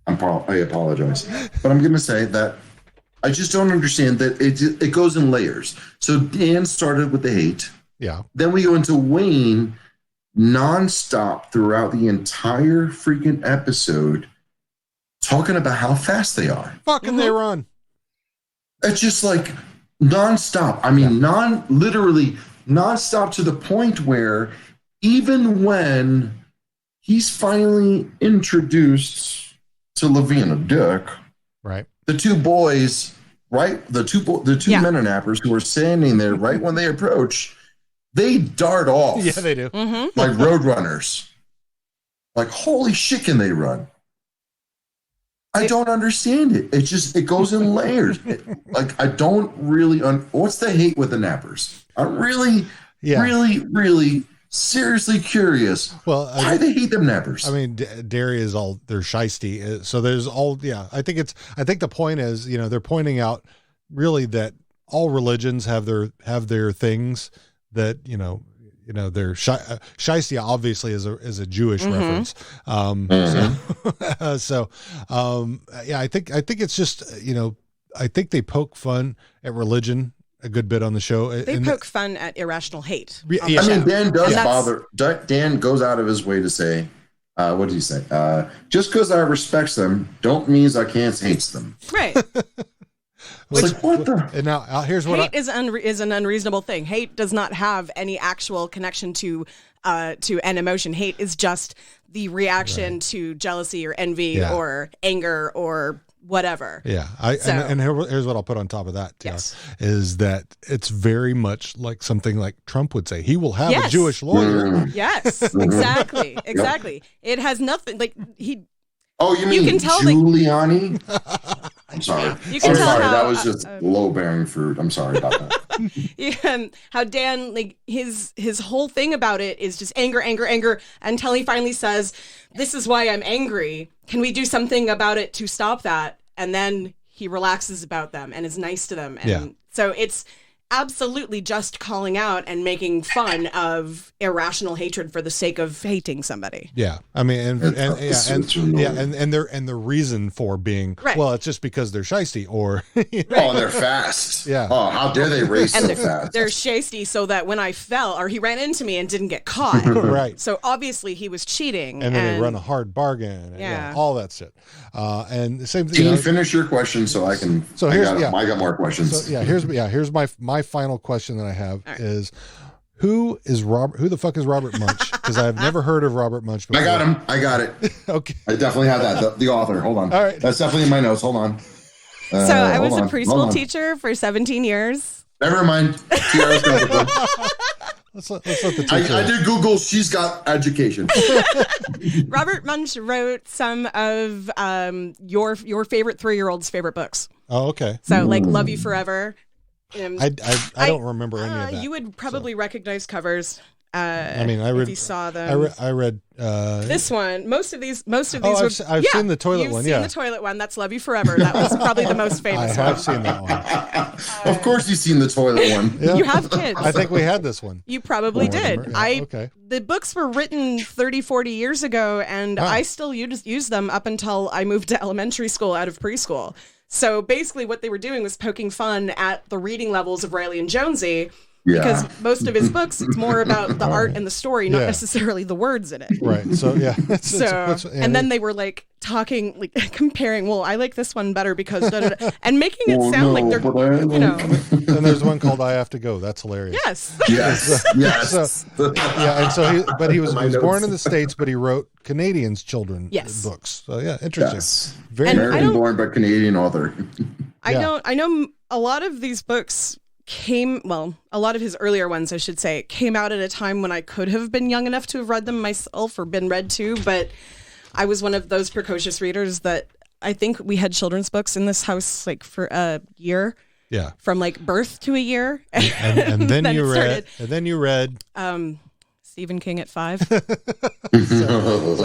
I apologize, but I'm going to say that I just don't understand that it goes in layers. So Dan started with the hate. Yeah. Then we go into Wayne nonstop throughout the entire freaking episode talking about how fast they are. Fucking they run. It's just like nonstop. I mean, literally nonstop to the point where even when he's finally introduced to Lavina Dyck, right? The two boys, right? The two Meninappers who are standing there right when they approach. They dart off. Yeah, they do. Like roadrunners. Like, holy shit, can they run? I don't understand it. It goes in layers. I don't really. What's the hate with the Nappers? I'm really seriously curious. Well, why they hate them Nappers? I mean, Derry is all they're shisty. So there's all. Yeah, I think the point is, they're pointing out really that all religions have their things. That they're Shaistia obviously is a Jewish reference. So I think it's just I think they poke fun at religion a good bit on the show. They poke fun at irrational hate. I mean, Dan does bother. Dan goes out of his way to say, what did he say? Just because I respects them, don't means I can't hate them. Right. It's like, what the? And now here's what Hate is an unreasonable thing. Hate does not have any actual connection to an emotion. Hate is just the reaction to jealousy or envy or anger or whatever. Yeah. Here's what I'll put on top of that, Tiara, Yes. is that it's very much like something like Trump would say. He will have a Jewish lawyer. Yes, exactly. Exactly. It has nothing like he. Oh, you mean can tell, Giuliani? I'm sorry. You can tell how, that was just low-bearing fruit. I'm sorry about that. How Dan, like his whole thing about it is just anger, anger, anger, until he finally says, "This is why I'm angry. Can we do something about it to stop that?" And then he relaxes about them and is nice to them. And so it's absolutely just calling out and making fun of irrational hatred for the sake of hating somebody. Yeah, I mean, and the reason for being well, it's just because they're shiesty or oh, they're fast. Yeah. Oh, how dare they race and so fast? They're shiesty so that when I fell or he ran into me and didn't get caught, right? So obviously he was cheating, and then they run a hard bargain, and, all that shit. And the same thing. Can you finish your question so I can? So here's I got more questions. So here's my final question that I have is. Who the fuck is Robert Munch? Because I've never heard of Robert Munch before. I got him. I got it. Okay. I definitely have that. The author. Hold on. All right. That's definitely in my notes. Hold on. So I was a preschool teacher for 17 years. Never mind. Tiara's got it. Let's let the teacher. I did Google. She's got education. Robert Munch wrote some of your favorite 3-year-old's favorite books. Oh, okay. So like Love You Forever. I don't remember any of that. You would probably recognize covers. I mean, I read. If you saw them. I read this one. Most of these. I've seen the toilet one. You've seen the toilet one. That's Love You Forever. That was probably the most famous. I have seen that one. Of course, you've seen the toilet one. Yeah. You have kids. I think we had this one. You probably did. Yeah, okay. The books were written 30, 40 years ago, and I still use them up until I moved to elementary school out of preschool. So basically what they were doing was poking fun at the reading levels of Riley and Jonesy because most of his books, it's more about the art and the story, not necessarily the words in it. Right. So, yeah. And then they were like talking, like comparing, well, I like this one better because, and making it sound like they're, And there's one called I Have to Go. That's hilarious. Yes. Yes. And so he was born in the States, but he wrote Canadians' children books. So yeah, interesting. Yes. Very American born but Canadian author. I know a lot of these books a lot of his earlier ones, I should say, came out at a time when I could have been young enough to have read them myself or been read to, but I was one of those precocious readers that I think we had children's books in this house like for a year. Yeah. From like birth to a year. And then you read Stephen King at 5. so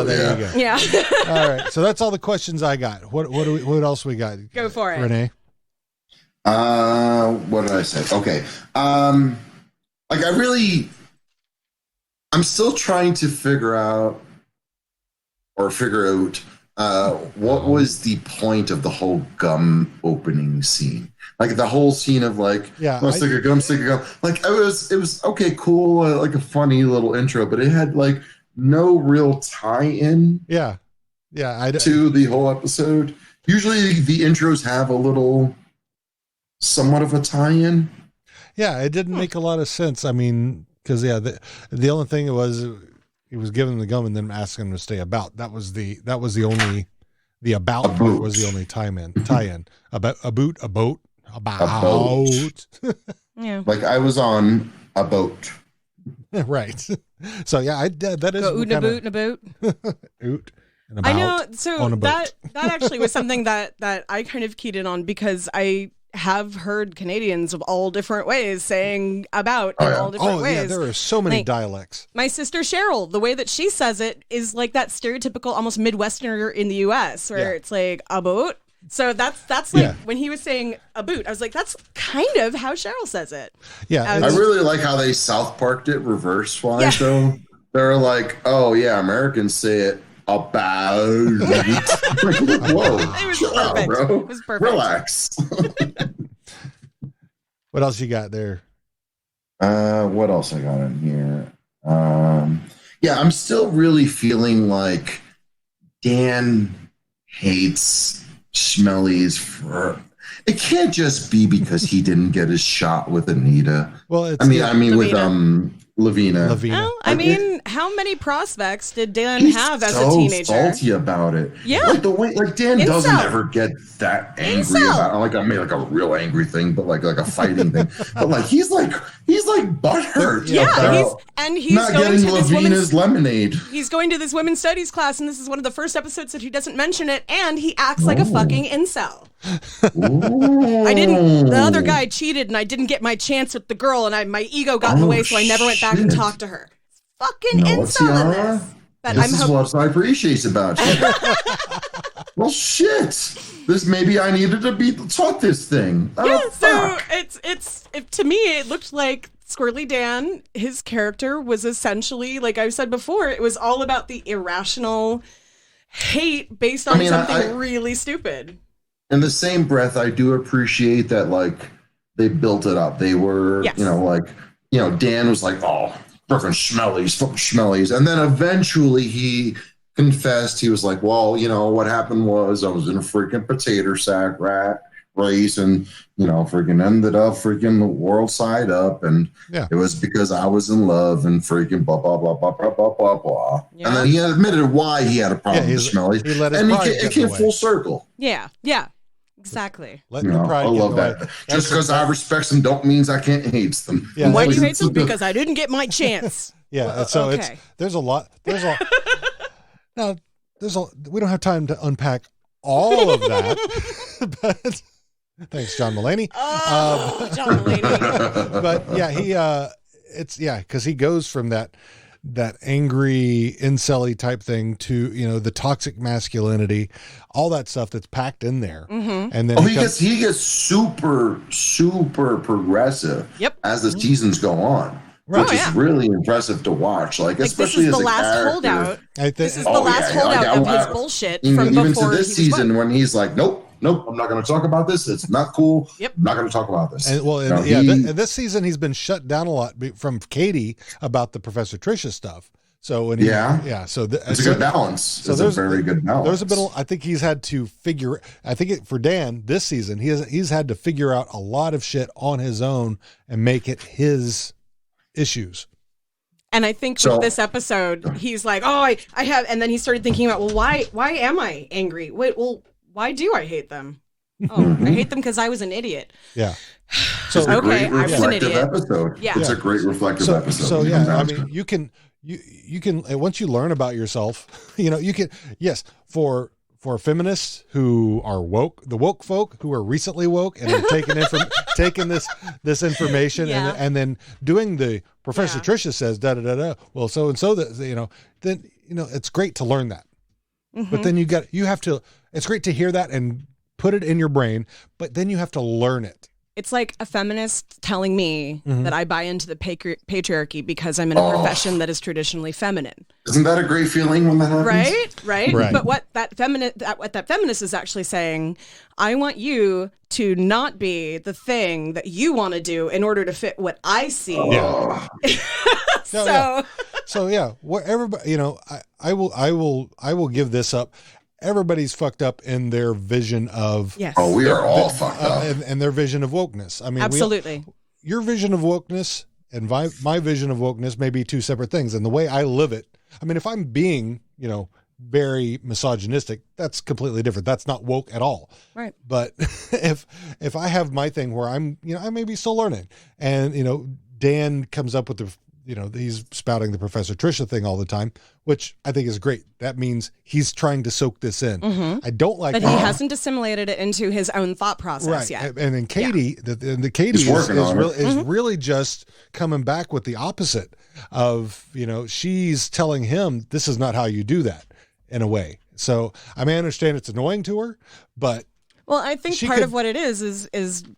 there you go. Yeah. All right. So that's all the questions I got. What else we got? Go for it. Rene. What did I say? Okay. I'm still trying to figure out what was the point of the whole gum opening scene. Like the whole scene of like, stick a gum. Like it was okay, cool, like a funny little intro, but it had like no real tie-in. Yeah. To the whole episode. Usually the intros have a little somewhat of a tie-in. Yeah, it didn't make a lot of sense. I mean, because the only thing was he was giving him the gum and then asking him to stay about. That was the only about part was the only tie-in. About a boat. Yeah. Like I was on a boat. Right. So yeah, that is oot and a boot. Oot. About, I know. So that actually was something that I kind of keyed in on because I have heard Canadians of all different ways saying about in all different ways. Yeah, there are so many dialects. My sister Cheryl, the way that she says it is like that stereotypical almost Midwesterner in the US where it's like a boat. So that's like when he was saying a boot, I was like, that's kind of how Cheryl says it. Yeah. I really like how they South Parked it reverse wise though. They're like, oh yeah, Americans say it about. Whoa, it was perfect. Bro. It was perfect. Relax. What else you got there? What else I got in here? I'm still really feeling like Dan hates Schmellies for. It can't just be because he didn't get his shot with Anita. Well, it's I mean, with Lavina. Well, I mean, how many prospects did Dan have as a teenager? Salty about it. Yeah, like the way, like Dan Incel. doesn't ever get that angry about. Like I made like a real angry thing, but like a fighting thing. But like he's like butthurt. Yeah, he's not going getting to this Lavina's lemonade. He's going to this women's studies class, and this is one of the first episodes that he doesn't mention it, and he acts like a fucking incel. The other guy cheated, and I didn't get my chance with the girl, and my ego got in the way, so I never went back and talked to her. Fucking incel in this. But this is what I appreciate about you. Well, shit. This maybe I needed to be taught this thing. So it's to me it looked like Squirrely Dan. His character was essentially, like I said before, it was all about the irrational hate based on something really stupid. In the same breath, I do appreciate that, like, they built it up. They were, Dan was like, oh, fucking Schmellies. And then eventually he confessed. He was like, well, what happened was I was in a freaking potato sack race and, freaking ended up freaking the world side up. And it was because I was in love and freaking blah, blah, blah, blah, blah, blah, blah, blah. Yeah. And then he admitted why he had a problem with Schmellies. And it came full circle. Yeah. Exactly. I love that. Just because I respect them don't means I can't hate them. Yeah, why do you hate them? Because I didn't get my chance. Yeah. So there's a lot. We don't have time to unpack all of that. But thanks, John Mulaney. John Mulaney. But because he goes from that angry incel-y type thing to the toxic masculinity, all that stuff that's packed in there. Mm-hmm. And then he gets super progressive as the seasons go on, which is really impressive to watch. Like especially this is as the a last character. holdout. This is the last holdout of his bullshit even from before to this season when he's like, nope, I'm not going to talk about this. It's not cool. Yep. I'm not going to talk about this. And this season he's been shut down a lot from Katie about the Professor Tricia stuff. So when so it's a good balance. So there's a very good balance. There's a bit. I think he's had to figure. I think for Dan this season he's had to figure out a lot of shit on his own and make it his issues. And I think with this episode, he's like, oh, I have, and then he started thinking about, well, why am I angry? Wait, well, why do I hate them? Oh, I hate them because I was an idiot. Yeah. So I was an idiot. Episode. Yeah. It's a great reflective episode. So I mean, you can once you learn about yourself, you can for feminists who are woke, the woke folk who are recently woke and are taking this information and then doing the Professor Tricia says da da da da. Well, so and so that then it's great to learn that, but then you have to. It's great to hear that and put it in your brain, but then you have to learn it. It's like a feminist telling me that I buy into the patriarchy because I'm in a profession that is traditionally feminine. Isn't that a great feeling when that happens? Right. But what that feminist is actually saying, I want you to not be the thing that you want to do in order to fit what I see. Yeah. What everybody, I will give this up. Everybody's fucked up in their vision of we are all fucked up and their vision of wokeness. I mean, absolutely. Your vision of wokeness and my vision of wokeness may be two separate things. And the way I live it, I mean, if I'm being, very misogynistic, that's completely different. That's not woke at all. Right. But if I have my thing where I'm, I may be still learning, and Dan comes up with the. He's spouting the Professor Tricia thing all the time, which I think is great. That means he's trying to soak this in. Mm-hmm. I don't like that. But he hasn't assimilated it into his own thought process yet. And then Katie, the Katie is really just coming back with the opposite of, she's telling him this is not how you do that in a way. So I may understand it's annoying to her, but. Well, I think part of what it is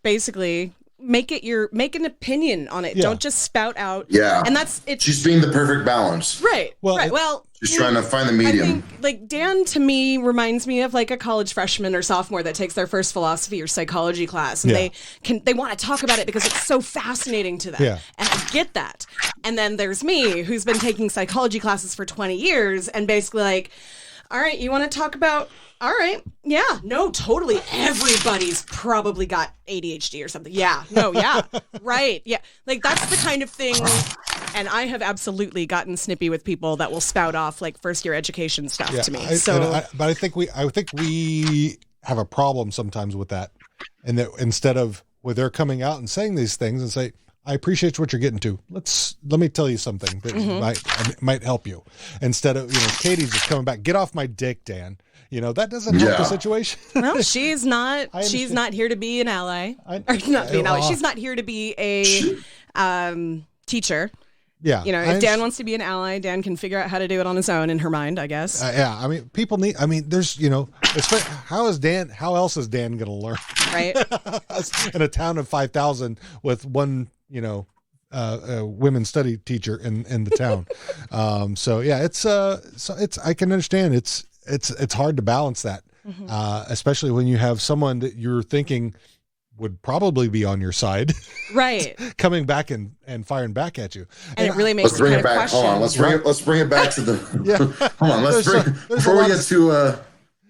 basically make an opinion on it. Don't just spout out. Yeah. And that's it. She's being the perfect balance. Right. Well, she's trying to find the medium. I think, like, Dan to me reminds me of like a college freshman or sophomore that takes their first philosophy or psychology class, and they want to talk about it because it's so fascinating to them. Yeah. And I get that. And then there's me who's been taking psychology classes for 20 years and basically like, All right, you want to talk about... All right. Yeah. No, totally. Everybody's probably got ADHD or something. Yeah. No, yeah. Right. Yeah. Like, that's the kind of thing... And I have absolutely gotten snippy with people that will spout off like first year education stuff to me. But I think we have a problem sometimes with that, and that instead of where they're coming out and saying these things and say, "I appreciate what you're getting to. Let me tell you something that might help you." Instead of Katie's just coming back, "Get off my dick, Dan." That doesn't help the situation. Well, she's not. She's not here to be an ally. She's not here to be a teacher. Yeah. If Dan wants to be an ally, Dan can figure out how to do it on his own in her mind, I guess. I mean, people need, there's, how else is Dan going to learn? Right. In a town of 5,000 with one, women's study teacher in the town. I can understand it's hard to balance that, especially when you have someone that you're thinking would probably be on your side, right? Coming back and firing back at you, and it really makes let's bring it back. Hold on, let's bring it back to the. Hold on, before we get to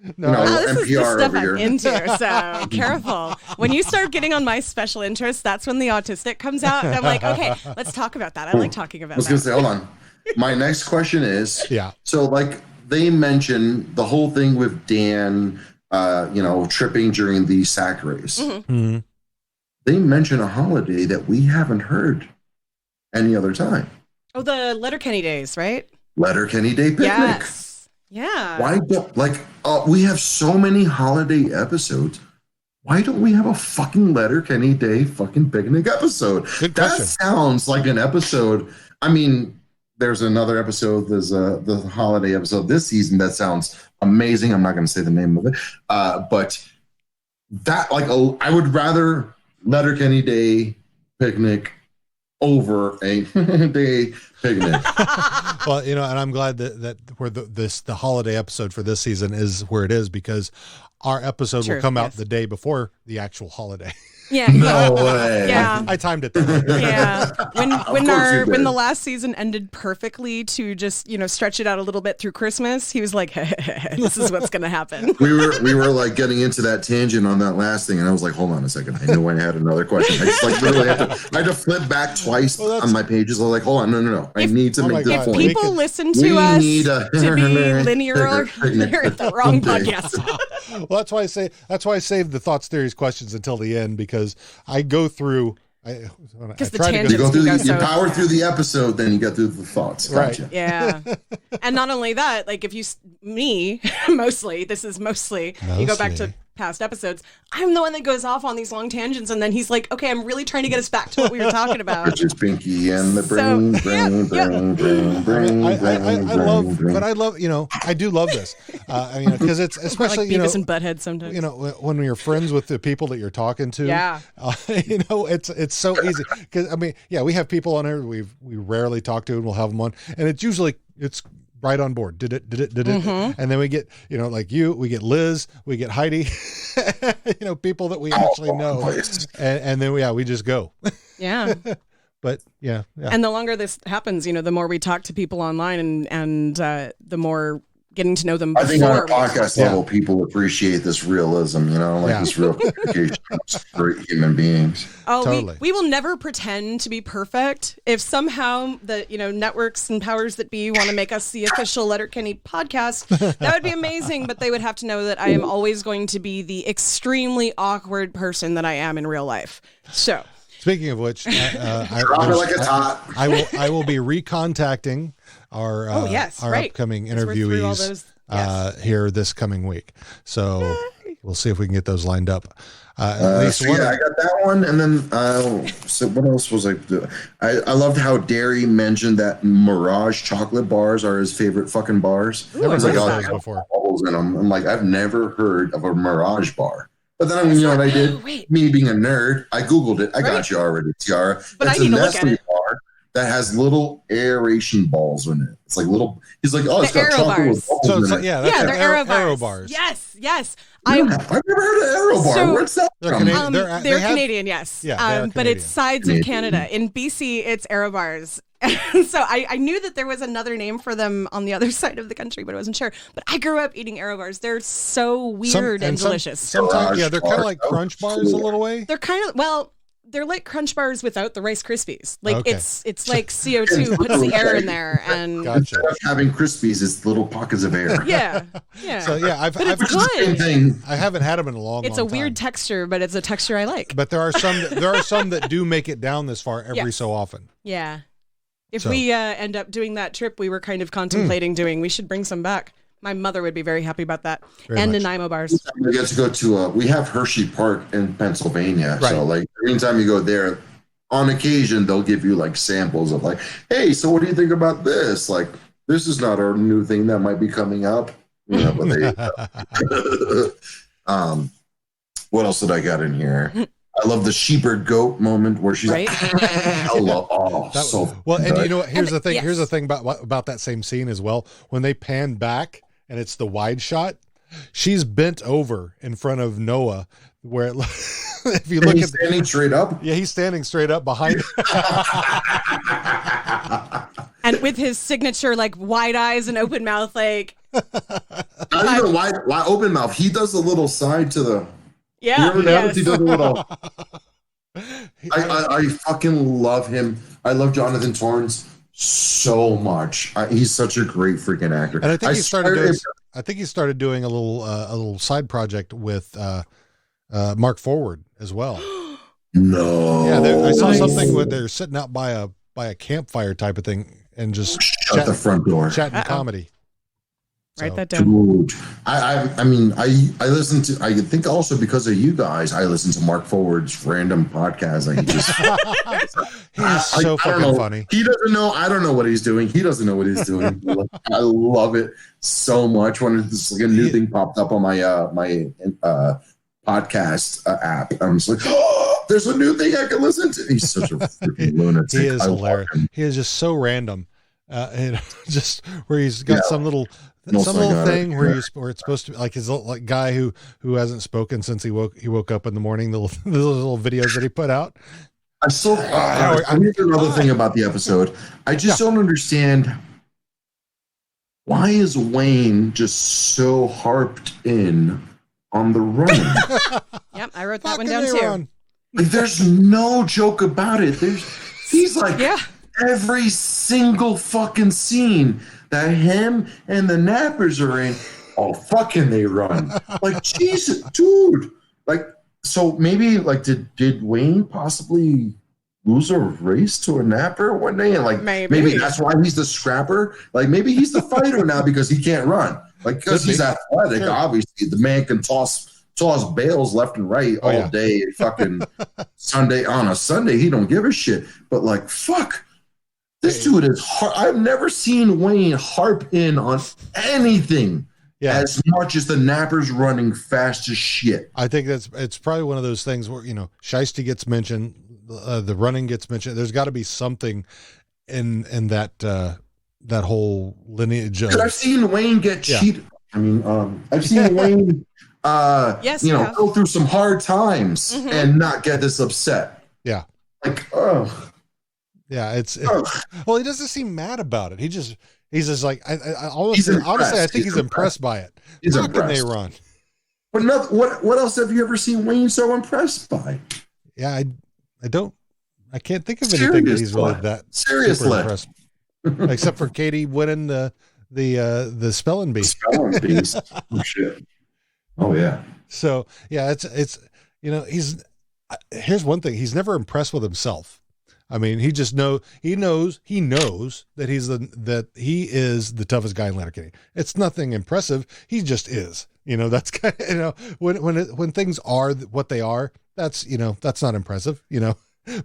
this NPR is the stuff over here. I'm into, so careful. When you start getting on my special interests, that's when the autistic comes out, and I'm like, okay, let's talk about that. I like talking about that. I was gonna say, hold on. My next question is, so like they mentioned the whole thing with Dan. Tripping during the sack race. Mm-hmm. They mention a holiday that we haven't heard any other time. Oh, the Letterkenny days, right? Letterkenny Day picnic. Yes. Yeah. Why don't we have so many holiday episodes? Why don't we have a fucking Letterkenny Day fucking picnic episode? That sounds like an episode. I mean, there's another episode. There's the holiday episode this season that sounds amazing. I'm not going to say the name of it, but that I would rather Letterkenny Day picnic over a day picnic. Well, and I'm glad that where the holiday episode for this season is where it is, because our episode will come out the day before the actual holiday. Yeah. No way. Yeah. I timed it. Yeah. When the last season ended perfectly to just, stretch it out a little bit through Christmas, he was like, hey, this is what's going to happen. We were like getting into that tangent on that last thing, and I was like, hold on a second. I knew I had another question. I just literally had to flip back twice on my pages. I was like, hold on, no. I need to make this point. If people listen to us to be linear, they're at the wrong podcast. Well, that's why I saved the thoughts, theories, questions until the end, because I go through. You power through the episode, then you get through the thoughts. Gotcha. Right. Yeah. And not only that, like mostly, this is mostly, you go back to past episodes, I'm the one that goes off on these long tangents, and then he's like, okay, I'm really trying to get us back to what we were talking about. Which is Pinky and the brain. I do love this. Because it's especially, like Beavis and Butthead sometimes. When you're friends with the people that you're talking to, it's so easy. Because we have people on here we rarely talk to, and we'll have them on, and it's right on board. Did it. Mm-hmm. And then we get, like we get Liz, we get Heidi, people that we actually know. And then we just go. Yeah. But yeah. And the longer this happens, the more we talk to people online and the more getting to know them. I think on a podcast level, people appreciate this realism, this real communication for human beings. Oh, totally. We will never pretend to be perfect. If somehow the networks and powers that be want to make us the official Letterkenny podcast, that would be amazing. But they would have to know that I am always going to be the extremely awkward person that I am in real life. So. Speaking of which, drop it like a tot. I will be recontacting our upcoming interviewees here this coming week. So we'll see if we can get those lined up. I got that one, and then so what else was I doing? I loved how Derry mentioned that Mirage chocolate bars are his favorite fucking bars. Ooh, I was like, before. Bubbles in them. I'm like, I've never heard of a Mirage bar. But then, what I did? Me being a nerd, I Googled it. I got you already, Tiara. But it's I need a to look at Nestle it. bar that has little aeration balls in it. It's like little. He's like, it's got chocolate with balls in it. They're Aero bars. Yes. I've never heard of Aero bar. Where's that from? They're Canadian, yes. Yeah, but it's sides of Canada. In BC, it's Aero bars. And so I knew that there was another name for them on the other side of the country, but I wasn't sure. But I grew up eating Aero bars. They're so weird and delicious. Sometimes, yeah, they're kind of like Crunch bars a little way. They're kind of, well, they're like Crunch bars without the Rice Krispies. Like it's like CO2 puts the air in there, and instead of having Krispies, it's little pockets of air. Yeah. So yeah, but it's good. I haven't had them in a long. It's a weird texture, but it's a texture I like. But there are some that do make it down this far every so often. Yeah. If we end up doing that trip, we were kind of contemplating doing. We should bring some back. My mother would be very happy about that. And Nanaimo bars. We get to go to we have Hershey Park in Pennsylvania. Right. So like every time you go there, on occasion they'll give you like samples of like, hey, so what do you think about this? Like, this is not our new thing that might be coming up. You know, but they what else did I got in here? I love the shepherd goat moment where she's like, hello. And you know what? Here's the thing. Here's the thing about that same scene as well. When they pan back and it's the wide shot, she's bent over in front of Noah. Where if you look, he's standing straight up. Yeah, he's standing straight up behind. And with his signature like wide eyes and open mouth, like not even wide open mouth. He does a little side to the. Yeah, he does a little. I fucking love him. I love Jonathan Torrance so much. He's such a great freaking actor. And I think he started doing a little side project with Mark Forward as well. No. Yeah, I saw something where they're sitting out by a campfire type of thing and just shut the front door, chatting comedy. Write that down. Dude, I mean, I listen to. I think also because of you guys, I listen to Mark Forward's random podcast. Like he's so fucking funny. He doesn't know. I don't know what he's doing. He doesn't know what he's doing. I love it so much when it's like a new thing popped up on my podcast app. I'm just like, oh, there's a new thing I can listen to. He's such a freaking lunatic. He is hilarious. He is just so random. And just where he's got some little thing where it's supposed to be like his like guy who hasn't spoken since he woke up in the morning. The little videos that he put out. Here's another thing about the episode. I just don't understand, why is Wayne just so harped in on the running? Yep, I wrote that one down too. Like, there's no joke about it. He's like, every single fucking scene that him and the Nappers are in, fucking they run. Like, Jesus, dude. Like, so maybe like did Wayne possibly lose a race to a Napper one day? And like maybe that's why he's the scrapper. Like maybe he's the fighter now because he can't run. Like because he's athletic, obviously. The man can toss bales left and right all day. Fucking Sunday on a Sunday, he don't give a shit. But like, fuck. This dude is hard. I've never seen Wayne harp in on anything as much as the Nappers running fast as shit. I think it's probably one of those things where, you know, Shiesty gets mentioned, the running gets mentioned. There's got to be something in that whole lineage. I've seen Wayne get cheated. I mean, I've seen Wayne, go through some hard times and not get this upset. Yeah. Like, yeah, well, he doesn't seem mad about it. He's just like, honestly, I think he's impressed by it. He's How impressed. can they run? But what else have you ever seen Wayne so impressed by? Yeah, I can't think of anything that he's really that super impressed. Except for Katie winning the spelling bee. Spelling bees. Oh shit. Oh yeah. So yeah, it's here's one thing. He's never impressed with himself. I mean, he knows that he is the toughest guy in Letterkenny. It's nothing impressive. He just is. You know, that's kind of, when things are what they are, that's not impressive,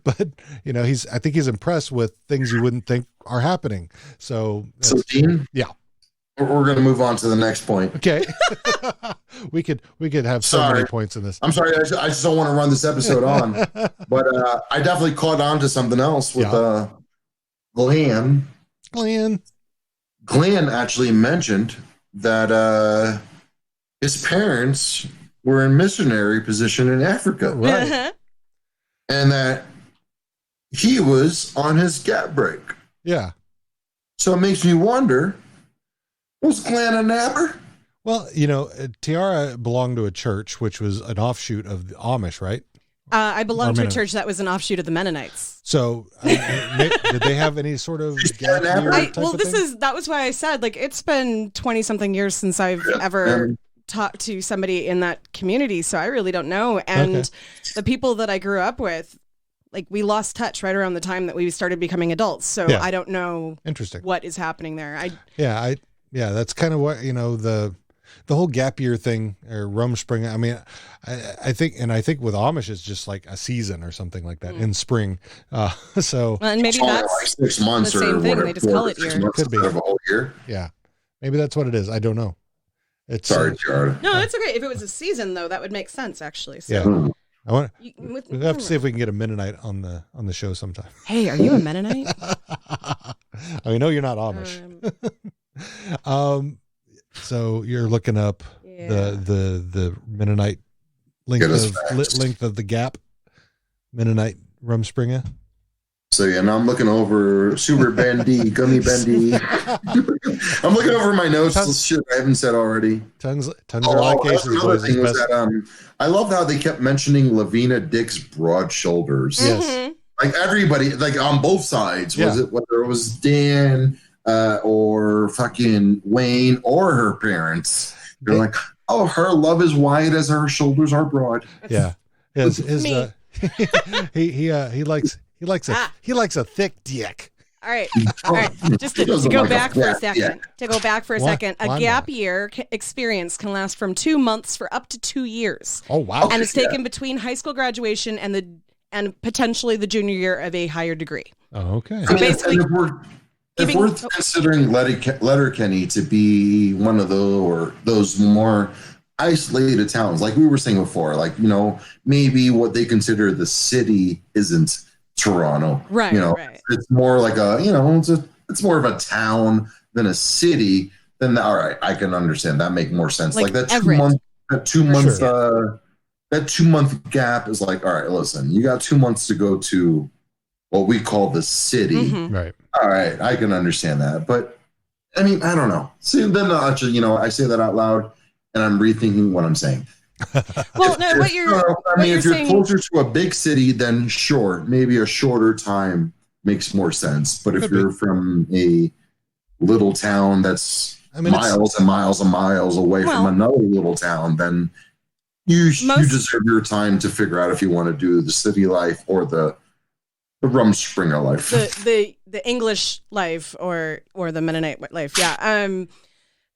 but I think he's impressed with things you wouldn't think are happening. So Dean, we're going to move on to the next point. Okay. we could have so many points in this. I'm sorry. I just don't want to run this episode on, but I definitely caught on to something else with Glenn. Glenn actually mentioned that his parents were in missionary position in Africa. Right. And that he was on his gap break. Yeah. So it makes me wonder, was Glenn a napper? Well, Tiara belonged to a church, which was an offshoot of the Amish, right? I belonged to a church that was an offshoot of the Mennonites. So, did they have any sort of gap year type of thing? That was why I said, like, it's been 20 something years since I've ever talked to somebody in that community. So I really don't know. And the people that I grew up with, like, we lost touch right around the time that we started becoming adults. So I don't know what is happening there. That's kind of what, the whole gap year thing or Rumspringa. I mean, I think with Amish, it's just like a season or something like that in spring. So and maybe that's like 6 months the same or thing. whatever. They just call it year. Could be a whole year. Yeah, maybe that's what it is. I don't know. Sorry, Tiara. No, it's okay. If it was a season, though, that would make sense actually. So. Yeah. I want. We have to see if we can get a Mennonite on the show sometime. Hey, are you a Mennonite? I know you're not Amish. So you're looking up the Mennonite length of the gap, Mennonite Rumspringa. So now I'm looking over super bendy, gummy bendy. I'm looking over my notes. Shit I haven't said already. Tons of lot cases. Another thing was that I loved how they kept mentioning Lavina Dyck's broad shoulders. Yes. Like everybody, like on both sides. Was it whether it was Dan or fucking Wayne or her parents? They're like, oh, her love is wide as her shoulders are broad. Yeah. He likes a thick dick. All right. Just to go back for a second. To go back for a second, a gap year experience can last from 2 months for up to 2 years. Oh wow! And it's taken between high school graduation and potentially the junior year of a higher degree. Oh, okay. So basically, if we're considering Letterkenny to be one of those more isolated towns, like we were saying before, like maybe what they consider the city isn't Toronto, right? Right. It's more like it's more of a town than a city. Then all right, I can understand that make more sense. Like that that 2 month gap is like, all right, listen, you got 2 months to go to what we call the city, right? All right, I can understand that, but I mean, I don't know. See, then actually, I say that out loud, and I'm rethinking what I'm saying. Well, if you're closer to a big city, then sure, maybe a shorter time makes more sense. But if you're from a little town that's miles and miles and miles away from another little town, then you deserve your time to figure out if you want to do the city life or the Rumspringa life, the English life or the Mennonite life. Yeah.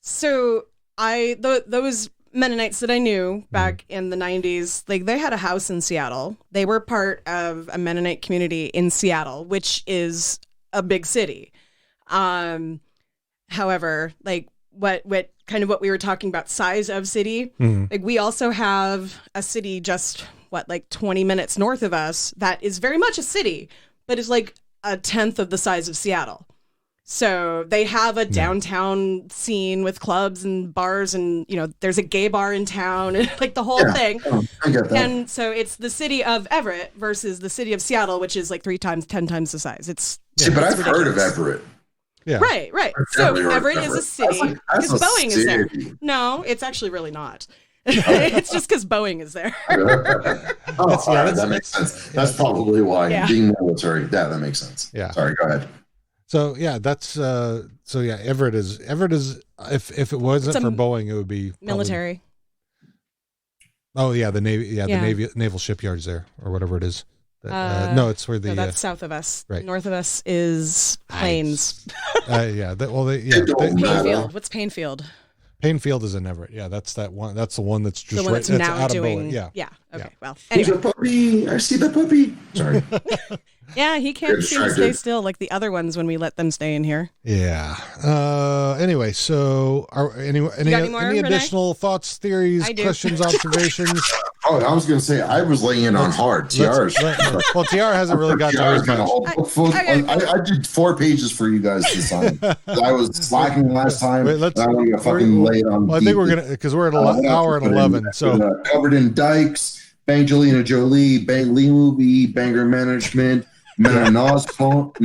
So those Mennonites that I knew back in the 90s, like they had a house in Seattle. They were part of a Mennonite community in Seattle, which is a big city. However, like what we were talking about, size of city, like we also have a city just 20 minutes north of us that is very much a city, but is like a tenth of the size of Seattle. So they have a downtown scene with clubs and bars, and there's a gay bar in town, and like the whole thing. I get that. And so it's the city of Everett versus the city of Seattle, which is like 10 times the size. But I've heard of Everett. Yeah. Right. So Everett is a city because Boeing is there. No, it's actually really not. It's just because Boeing is there. That makes sense. That's probably why being military. Yeah, that makes sense. Yeah. Sorry, go ahead. So that's Everett is if it wasn't for Boeing, it would be military. The Navy, the naval shipyards there or whatever it is. No, it's where that's south of us. Right. North of us is Plains. Painfield. What's Painfield? Painfield is in Everett. Yeah, that's that one. That's the one that's just the one that's now out doing. of Boeing. Yeah. Okay. Well, anyway. There's a puppy. I see the puppy. Sorry. Yeah, he can't seem to stay still like the other ones when we let them stay in here. Yeah. Anyway, so any additional thoughts, theories, questions, observations? I was going to say I was laying in on hard. Tiara's. Well, Tiara hasn't really got to hers much. I did 4 pages for you guys this time. I was slacking last time. I want to fucking lay it on. Well, I think we're gonna because we're at an hour and 11. So covered in Dykes, Bangelina Jolie, Bang Lee movie, Banger Management. menopause moment.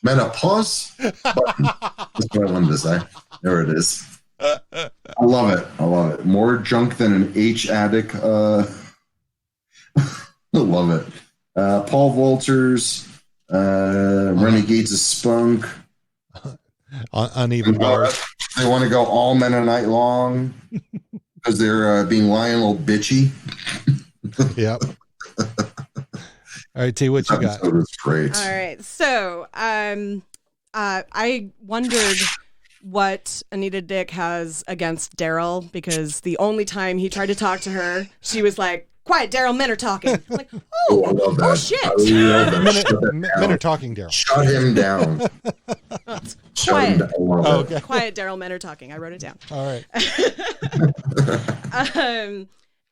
Menopause. That's what I wanted to say. There it is. I love it. More junk than an H addict. I love it. Paul Walters, Renegades of Spunk. Uneven bars. They want to go all Mennonite long because they're being lying a little bitchy. Yep. All right, T, what you got? That was great. All right, so I wondered what Anita Dyck has against Daryl, because the only time he tried to talk to her, she was like, "Quiet, Daryl, men are talking." I'm like, I love that. Shit. Men are talking, Daryl. Shut him down. Quiet, Daryl, men are talking. I wrote it down. All right.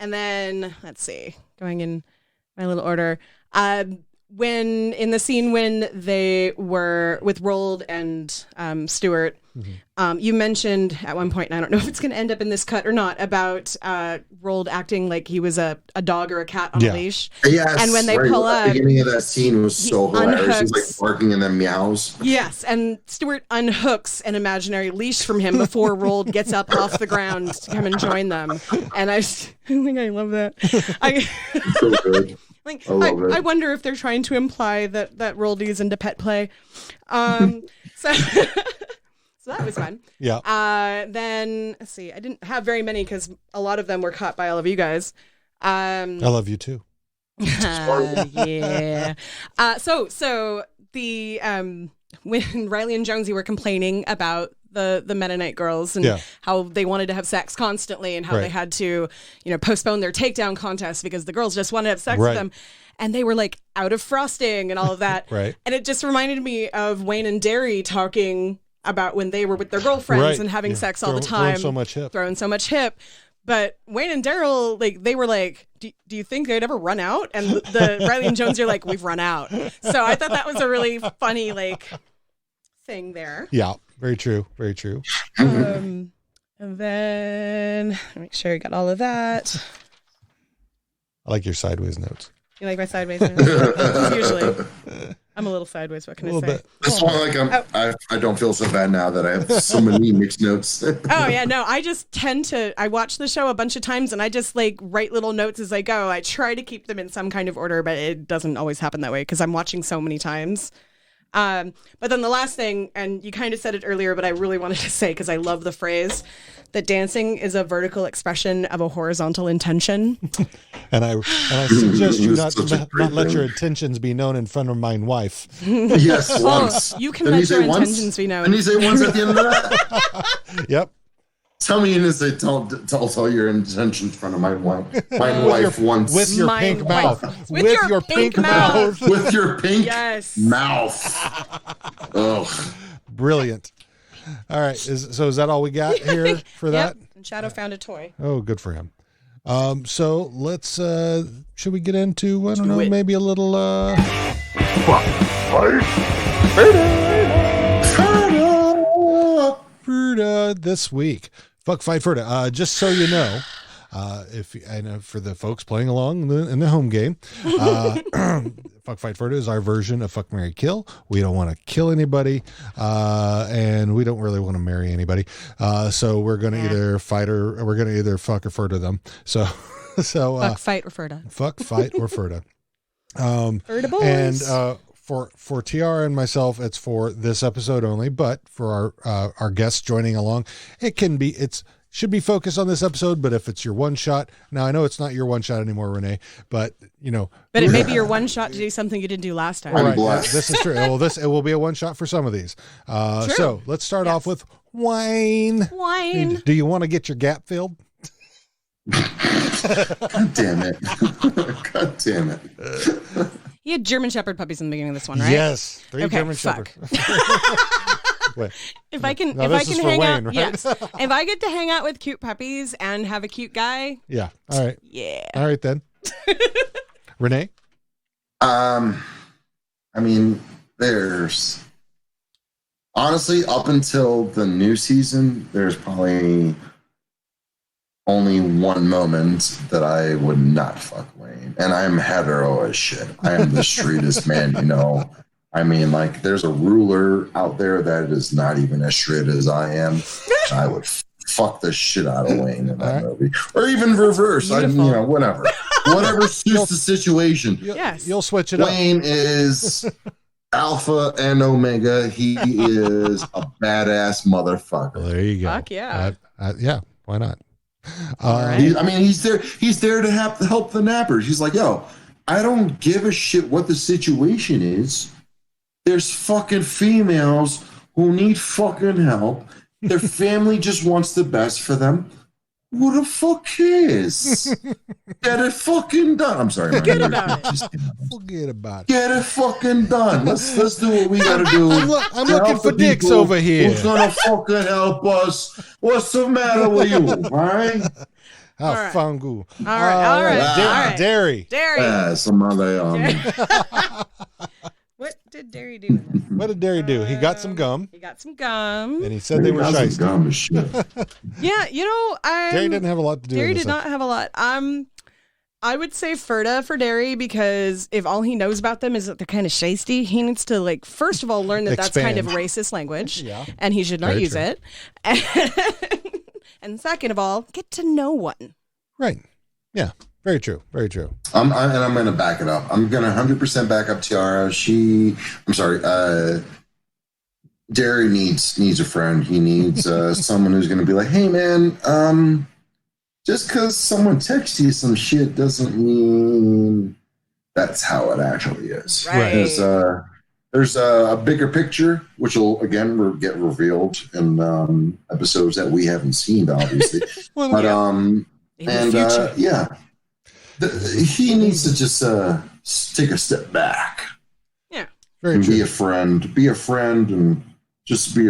And then let's see, going in my little order. When in the scene when they were with Roald and Stuart, you mentioned at one point, and I don't know if it's going to end up in this cut or not, about Roald acting like he was a dog or a cat on a leash. Yes, and when they pull up, the beginning of that scene was so hilarious. He's like barking and then meows. Yes, and Stuart unhooks an imaginary leash from him before Roald gets up off the ground to come and join them. And I think I love that. So good. I wonder if they're trying to imply that Roald is into pet play. So that was fun. Yeah. Then let's see. I didn't have very many because a lot of them were caught by all of you guys. I love you too. Yeah. So the when Riley and Jonesy were complaining about the Mennonite girls and how they wanted to have sex constantly and how they had to, postpone their takedown contest because the girls just wanted to have sex with them. And they were like out of frosting and all of that. Right. And it just reminded me of Wayne and Derry talking about when they were with their girlfriends and having sex all the time. Throwing so much hip. But Wayne and Daryl, they were like, do you think they'd ever run out? And the Riley and Jones are like, we've run out. So I thought that was a really funny, thing there. Yeah, very true. Very true. And then make sure you got all of that. I like your sideways notes. You like my sideways notes? Usually. I'm a little sideways. What can I say? Bit. That's why I don't feel so bad now that I have so many mixed notes. Oh yeah, no, I just tend to, I watch the show a bunch of times and I just write little notes as I go. I try to keep them in some kind of order, but it doesn't always happen that way because I'm watching so many times. But then the last thing, and you kind of said it earlier, but I really wanted to say, because I love the phrase, that dancing is a vertical expression of a horizontal intention. and I suggest you not let your intentions be known in front of mine wife. Yes, once. You can let your intentions be known. Can you say once at the end of that? Yep. Tell me to say, tell your intentions in front of my wife. My wife once. With your pink mouth. With your pink mouth. With your pink mouth. Oh, brilliant. All right. Is that all we got here for that? Yep. And Shadow found a toy. Oh, good for him. So let's, should we get into, I don't know, maybe a little, Ferda this week. Fuck Fight Ferda. Just so you know, for the folks playing along in the home game, Fuck Fight Ferda is our version of Fuck Marry Kill. We don't want to kill anybody, and we don't really want to marry anybody. So we're going to either fight or we're going to either fuck or Ferda them. So fuck, fight, or Ferda. Fuck, fight, or Ferda. Ferda boys. And for Tiara and myself, it's for this episode only. But for our guests joining along, it should be focused on this episode. But if it's your one shot, now I know it's not your one shot anymore, Rene. But but it may be your one shot to do something you didn't do last time. Right, this is true. It will be a one shot for some of these. So let's start off with wine. Wine. Do you want to get your gap filled? God damn it. God damn it. You had German Shepherd puppies in the beginning of this one, right? Yes. 3 German Shepherd. Wait. If I can hang out, right? Yes. If I get to hang out with cute puppies and have a cute guy. Yeah. All right. Yeah. All right then. Rene? I mean, there's honestly, up until the new season, there's probably only one moment that I would not fuck Wayne. And I'm hetero as shit. I am the straightest man, you know. I mean, like, there's a ruler out there that is not even as straight as I am. I would fuck the shit out of Wayne in that movie. Or even reverse. You know, whatever. Whatever suits the situation. Yes. You'll switch it up. Wayne is alpha and omega. He is a badass motherfucker. Well, there you go. Fuck yeah. Yeah, why not? He's there to help the nappers. He's like, yo, I don't give a shit what the situation is. There's fucking females who need fucking help. Their family just wants the best for them. Who the fuck cares? Get it fucking done. I'm sorry. Forget about it. Forget about it. Get it fucking done. Let's do what we gotta do. I'm looking for dicks over here. Who's gonna fucking help us? What's the matter with you? All right. How right. fungu. All right. Dairy. Some other What did Derry do? What did Derry do? He got some gum. He got some gum. And he said they were shiesty. Gum as shit. Yeah, you know, Derry didn't have a lot to do with Derry this. did not have a lot. I would say Ferda for Derry, because if all he knows about them is that they're kind of shiesty, he needs to, like, first of all, learn that that's kind of racist language, and he should not use it. And second of all, get to know one. Right. Yeah. Very true. Very true. And I'm going to back it up. I'm going to 100% back up Tiara. Derry needs a friend. He needs someone who's going to be like, hey, man, just because someone texts you some shit doesn't mean that's how it actually is. Right. There's a bigger picture, which will, again, get revealed in episodes that we haven't seen, obviously. He needs to just take a step back. Yeah. And be a friend, and just be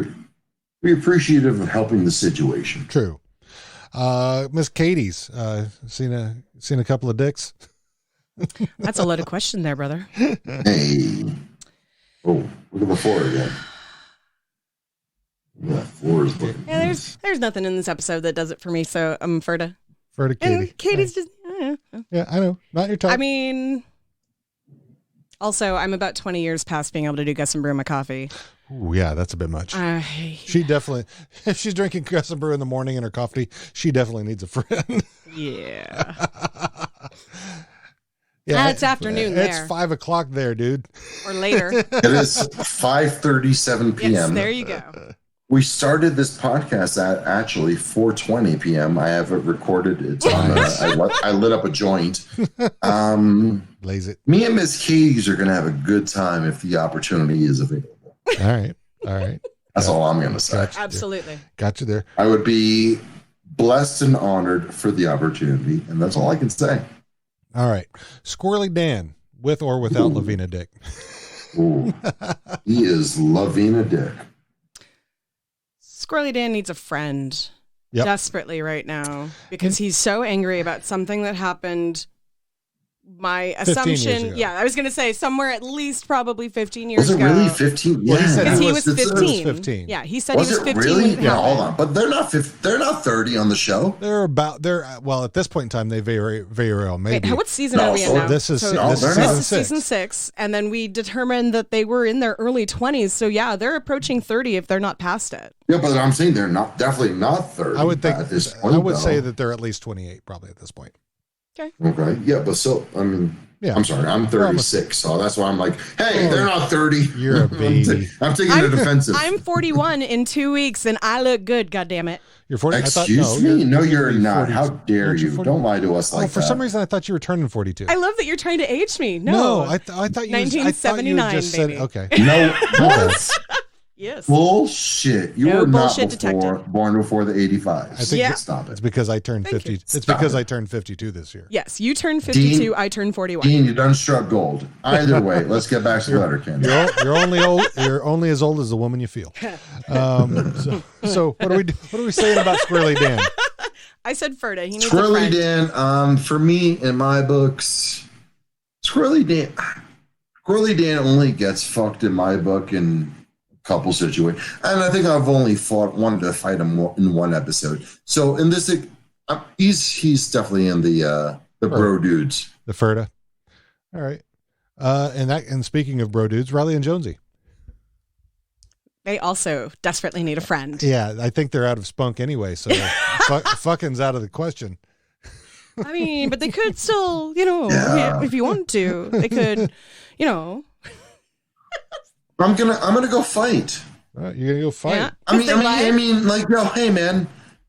appreciative of helping the situation. True. Miss Katie's seen a couple of dicks. That's a loaded question there, brother. Hey. Oh, look at the floor again. Yeah, floor is looking. Yeah, there's nothing in this episode that does it for me, so I'm Ferda. Ferda Katie. And Katie's just yeah, I know. Not your type. I mean, also, I'm about 20 years past being able to do Gus and Brew my coffee. Ooh, yeah, that's a bit much. She definitely, if she's drinking Gus and Brew in the morning in her coffee, she definitely needs a friend. Yeah. Yeah, it's afternoon there. It's 5:00 there, dude. Or later. It is 5:37 p.m. Yes, there you go. We started this podcast at actually 4:20 p.m. I have it recorded. It's on. I lit up a joint. Blaze it. Me and Miss Katie's are going to have a good time if the opportunity is available. All right. That's all I'm going to say. Absolutely. Got you there. I would be blessed and honored for the opportunity, and that's all I can say. All right. Squirrely Dan, with or without Lavina Dyck. Ooh. He is Lavina Dyck. Squirrely Dan needs a friend desperately right now because he's so angry about something that happened. My assumption, I was going to say somewhere at least probably 15 years ago. Was it really 15? Yeah, because he was 15. Yeah, he said he was 15. Really? Yeah, hold on. But they're not 30 on the show. Well, at this point in time, they very well. Maybe. Wait, what season are we in now? This is season 6. And then we determined that they were in their early 20s. So yeah, they're approaching 30 if they're not past it. Yeah, but I'm saying they're definitely not 30. I would think at this point, I would say that they're at least 28 probably at this point. Okay. Yeah, but still, I mean, I'm sorry, I'm 36, so that's why I'm like, hey, they're not 30. You're a baby. I'm taking it defensive. I'm 41 in 2 weeks, and I look good. God damn it! You're 40. Excuse me? No, you're not. 40, how dare you? Don't lie to us like that. For some reason, I thought you were turning 42. I love that you're trying to age me. No, I thought you. 1979, just baby. Said, okay. No. What? Yes. Bullshit. You were not born before the 85. I think stop it. It's because I turned 50. It's because I turned 52 this year. Yes, you turned 52. Dean, I turned 41. Dean, you done struck gold. Either way, let's get back to Letterkenny. You're only old. You're only as old as the woman you feel. So what are we saying about Squirrely Dan? I said Ferda. He needs Squirrely a friend. Dan. For me, in my books, Squirrely Dan only gets fucked in my book in couple situation, and I think I've only wanted to fight him in one episode. So in this, He's definitely in the bro dudes. The Ferda. All right. And speaking of bro dudes, Riley and Jonesy. They also desperately need a friend. Yeah, I think they're out of spunk anyway, so fucking's out of the question. I mean, but they could still, if you want to, they could, I'm gonna go fight. All right, you're gonna go fight. Yeah. I mean, like, yo, hey man,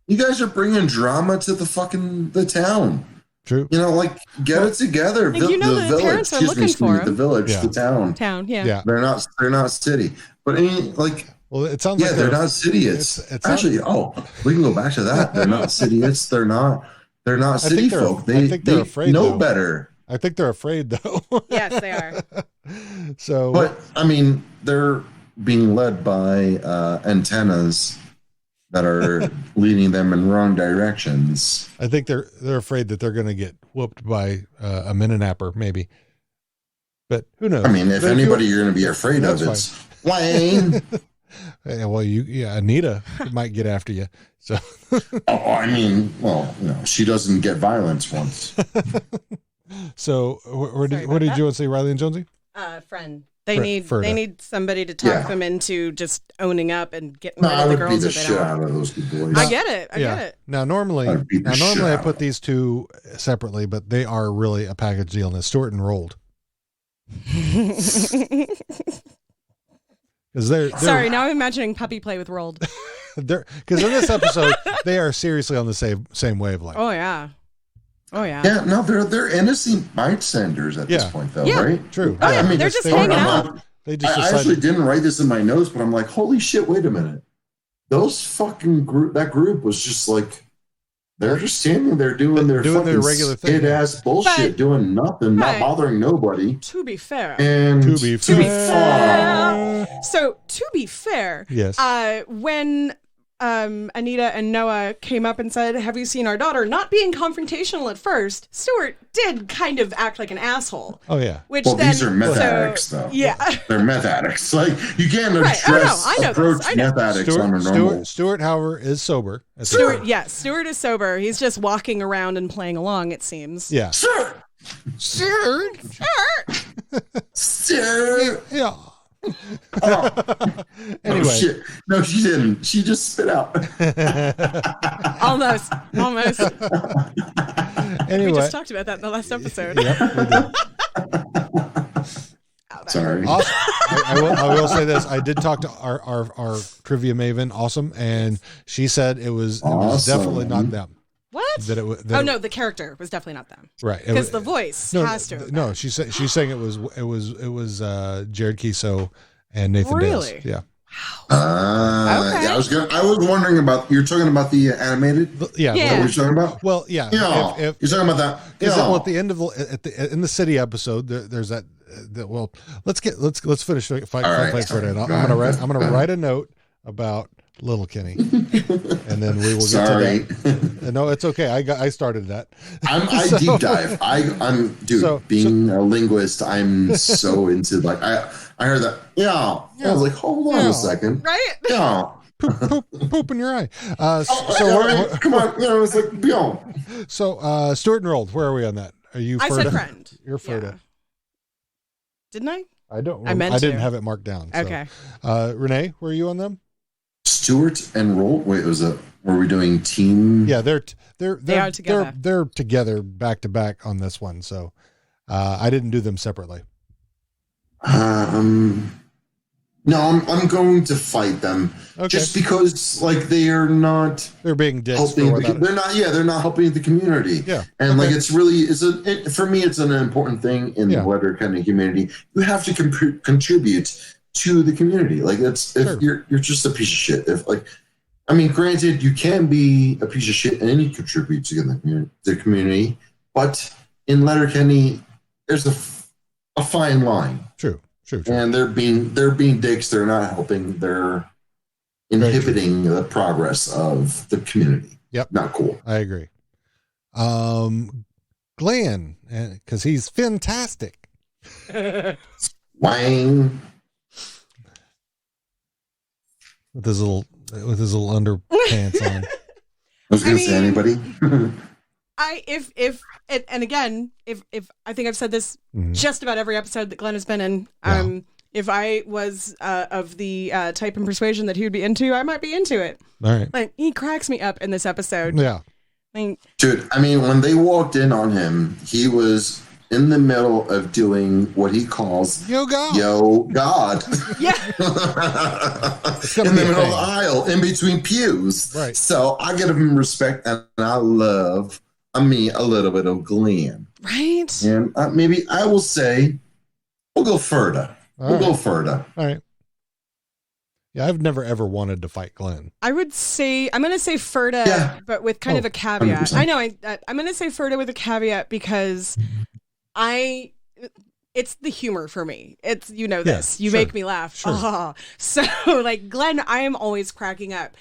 you guys are bringing drama to the town. True. Like, get it together. Like, the village. parents are looking for the village, the town. Yeah. They're not city. But I mean, like, well, it sounds like they're not cityists. Actually, we can go back to that. They're not cityists. They're not city folk. They afraid, know though. better. I think they're afraid, though. Yes, they are. So, but I mean, they're being led by antennas that are leading them in wrong directions. I think they're afraid that they're going to get whooped by a Minenapper, maybe. But who knows? I mean, if anybody you're going to be afraid of, it's Wayne. Yeah, well, Anita might get after you. So, I mean, she doesn't get violence once. So, what did you want to say, Riley and Jonesy? Friend. They need somebody to talk them into just owning up and getting rid of the girls. I would beat the shit out of those good boys. I get it. I get it. Now, normally I put these two separately, but they are really a package deal. And it's Stuart and Rolled. They're Sorry, now I'm imagining puppy play with Rolled. Because in this episode, they are seriously on the same wavelength. Oh yeah. Yeah, no, they're innocent bite senders at this point, though, right? True. Oh, yeah. I mean, they're just hanging out. They just I actually didn't write this in my notes, but I'm like, holy shit! Wait a minute, those fucking that group was just like, they're just standing there doing their regular thing, ass bullshit, doing nothing, not bothering nobody. To be fair, so to be fair, yes. When Anita and Noah came up and said, "Have you seen our daughter?" Not being confrontational at first, Stuart did kind of act like an asshole. Oh yeah. These are meth addicts, though. Yeah, they're meth addicts. Like, you can't approach meth addicts on a normal. Stuart, however, is sober. Stuart is sober. He's just walking around and playing along. It seems. Yeah. Stuart. Yeah. Anyway, shit. No, she didn't. She just spit out. Almost. Anyway, we just talked about that in the last episode. Yep, we did. Sorry. Awesome. I will say this. I did talk to our trivia maven, Awesome, and she said it was definitely not them. What? No, the character was definitely not them. Right. Because the voice has to. No, she's saying it was Jared Kiso and Nathan Really? Dales. Yeah. Okay. Yeah, I was wondering about, you're talking about the animated? Yeah. Is that what you're talking about? Well, yeah. If you're talking about that. Well, at the end of in the city episode, there's that. Well, let's finish fight for it. I'm gonna write a note about Letterkenny, and then we will get to that. No, it's okay. I started that. I deep dive. I'm being a linguist. I'm so into, like, I heard that. Yeah. I was like, hold on a second. Right? Yeah. Poop in your eye. Come on. It's like, beyond. So, Stuart and Rolled, where are we on that? Are you? I said friend. You're Ferda. Yeah. Didn't I? I don't. I didn't have it marked down. So. Okay. Renee, where are you on them? Stuart and Roll. Wait, were we doing team? Yeah, they are together. They're together back to back on this one. So, I didn't do them separately. No, I'm going to fight them just because, like, they're being dicks. They're not helping the community. Yeah, and like, for me, it's an important thing in the Letterkenny community. You have to contribute to the community. Like, you're just a piece of shit. Granted, you can be a piece of shit and you contribute to the community, but in Letterkenny, there's a fine line. True. And they're being dicks. They're not helping. They're inhibiting the progress of the community. Yep. Not cool. I agree. Glenn, because he's fantastic. Wang. With his little underpants on. was going to say anybody. If I think I've said this just about every episode that Glenn has been in. If I was of the type and persuasion that he would be into, I might be into it. All right. Like, he cracks me up in this episode. Yeah. Dude, I mean, when they walked in on him, he was in the middle of doing what he calls Yo God. Yeah. In the middle of the aisle, in between pews. Right. So I give him respect, and I love, a little bit of Glenn. Right. And maybe I will say, we'll go further. Go further. All right. Yeah, I've never ever wanted to fight Glenn. I would say, I'm going to say Ferda, but with kind of a caveat. 100%. I know, I'm going to say Ferda with a caveat because it's the humor for me. It's, this. You make me laugh. Sure. So, like, Glenn, I am always cracking up.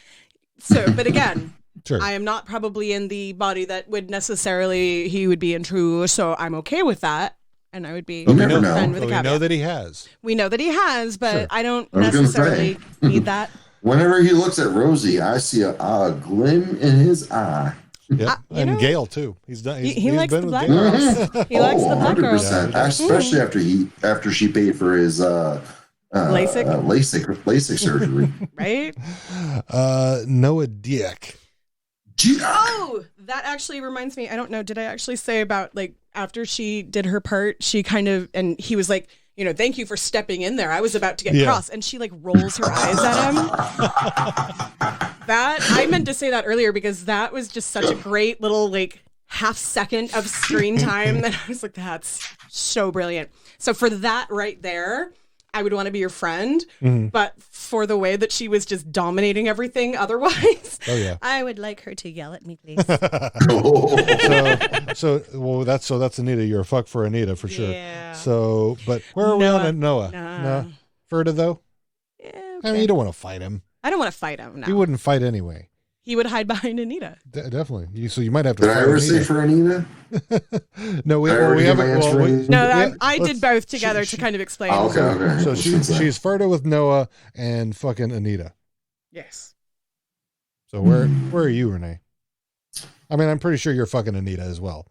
So, but again, I am not probably in the body that would necessarily he would be in true, so I'm okay with that. And I would be a friend with a caveat. We know that he has. We know that he has, but I don't necessarily need that. Whenever he looks at Rosie, I see a glim in his eye. Yeah, and Gail too. He's done. He likes the black girls. He likes the black girls, 100%. Especially after she paid for his LASIK surgery. Right? Noah Dyck. Oh, that actually reminds me. I don't know. Did I actually say about like after she did her part, she kind of, and he was like, thank you for stepping in there. I was about to get cross. And she like rolls her eyes at him. That I meant to say that earlier because that was just such a great little like half second of screen time that I was like, that's so brilliant. So for that right there, I would want to be your friend, but for the way that she was just dominating everything otherwise, I would like her to yell at me, please. so that's Anita. You're a fuck for Anita for sure. Yeah. So, but where are we on at Noah? No. Ferda though? Yeah. Okay. I mean, you don't want to fight him. I don't want to fight him. No. He wouldn't fight anyway. He would hide behind Anita. Definitely. So you might have to. Did I ever say for Anita? No, we haven't. I did both together to kind of explain. Oh, okay. So she's Ferda with Noah and fucking Anita. Yes. So where are you, Renee? I mean, I'm pretty sure you're fucking Anita as well.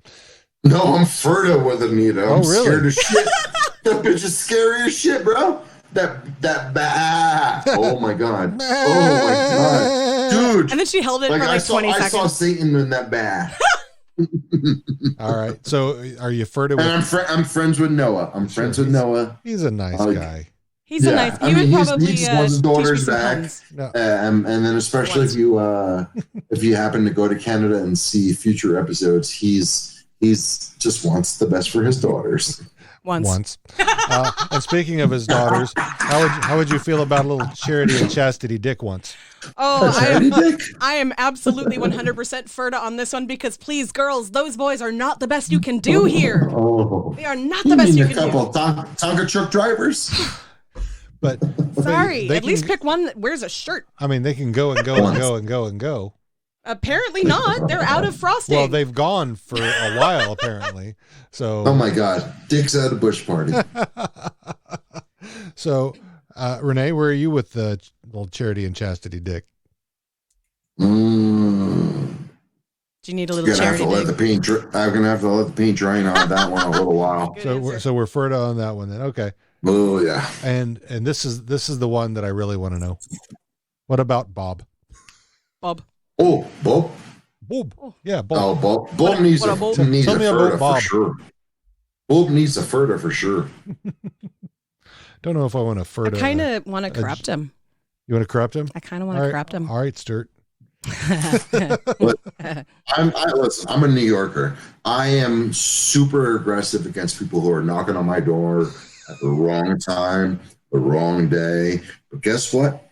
No, I'm Ferda with Anita. I'm really? Scared as shit. That bitch is scary as shit, bro. Oh my god. Dude. And then she held it for like 20 seconds. I saw Satan in that bag. All right. So are you Ferda with... And I'm friends with Noah. With Noah. He's a nice guy. He's a nice... He would probably he just wants his daughters back. No. And then especially if you happen to go to Canada and see future episodes, he's just wants the best for his daughters. Once. And speaking of his daughters, how would you feel about a little Charity and Chastity Dick once? Oh, I am absolutely 100% Ferda on this one because please, girls, those boys are not the best you can do here. They are not the best you can do. A couple Tonka truck drivers. But sorry, at least pick one that wears a shirt. I mean, they can go and go and go and go and go. Apparently not. They're out of frosting. Well, they've gone for a while, apparently. So. Oh my God, Dick's at a bush party. So, Renee, where are you with the little Charity and Chastity Dick? Do you need a little charity? I'm gonna have to let the paint dry on that one a little while. So we're Ferda on that one then. Okay. Oh yeah. And this is the one that I really want to know. What about Bob? Bob. Oh, Bob. Bob. Yeah, Bob. Oh, Bob needs a Ferda for sure. Bob needs a Ferda for sure. Don't know if I want to Ferda. I kind of want to corrupt him. You want to corrupt him? I kind of want to corrupt him. All right, Sturt. I'm a New Yorker. I am super aggressive against people who are knocking on my door at the wrong time, the wrong day. But guess what?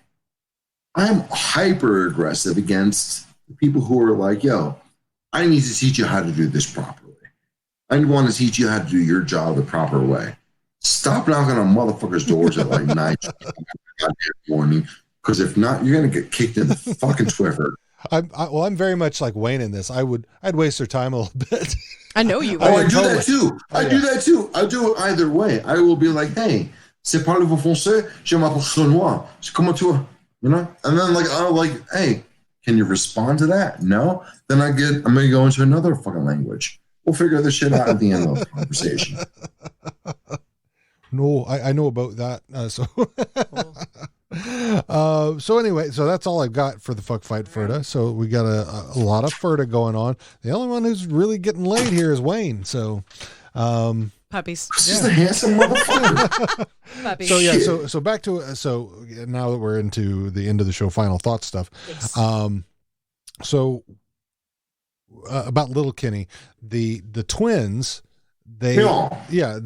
I'm hyper aggressive against the people who are like, yo, I need to teach you how to do this properly. I want to teach you how to do your job the proper way. Stop knocking on motherfuckers' doors at like 9 in the morning, because if not, you're going to get kicked in the fucking Swiffer. I'm very much like Wayne in this. I'd waste their time a little bit. I know you. I do that too. I do it either way. I will be like, hey, c'est parlez-vous français? Je m'appelle Renoir. Comment tu vas? You know? And then I'm like, hey, Can you respond to that? No? Then I'm going to go into another fucking language. We'll figure this shit out at the end of the conversation. No, I know about that. So anyway, so that's all I've got for the fuck fight Ferda. So we got a lot of Ferda going on. The only one who's really getting laid here is Wayne. So, puppies. She's a handsome motherfucker. Puppies. So yeah, so back to so now that we're into the end of the show, final thoughts stuff. Yes. So about Letterkenny, the twins, they Yeah.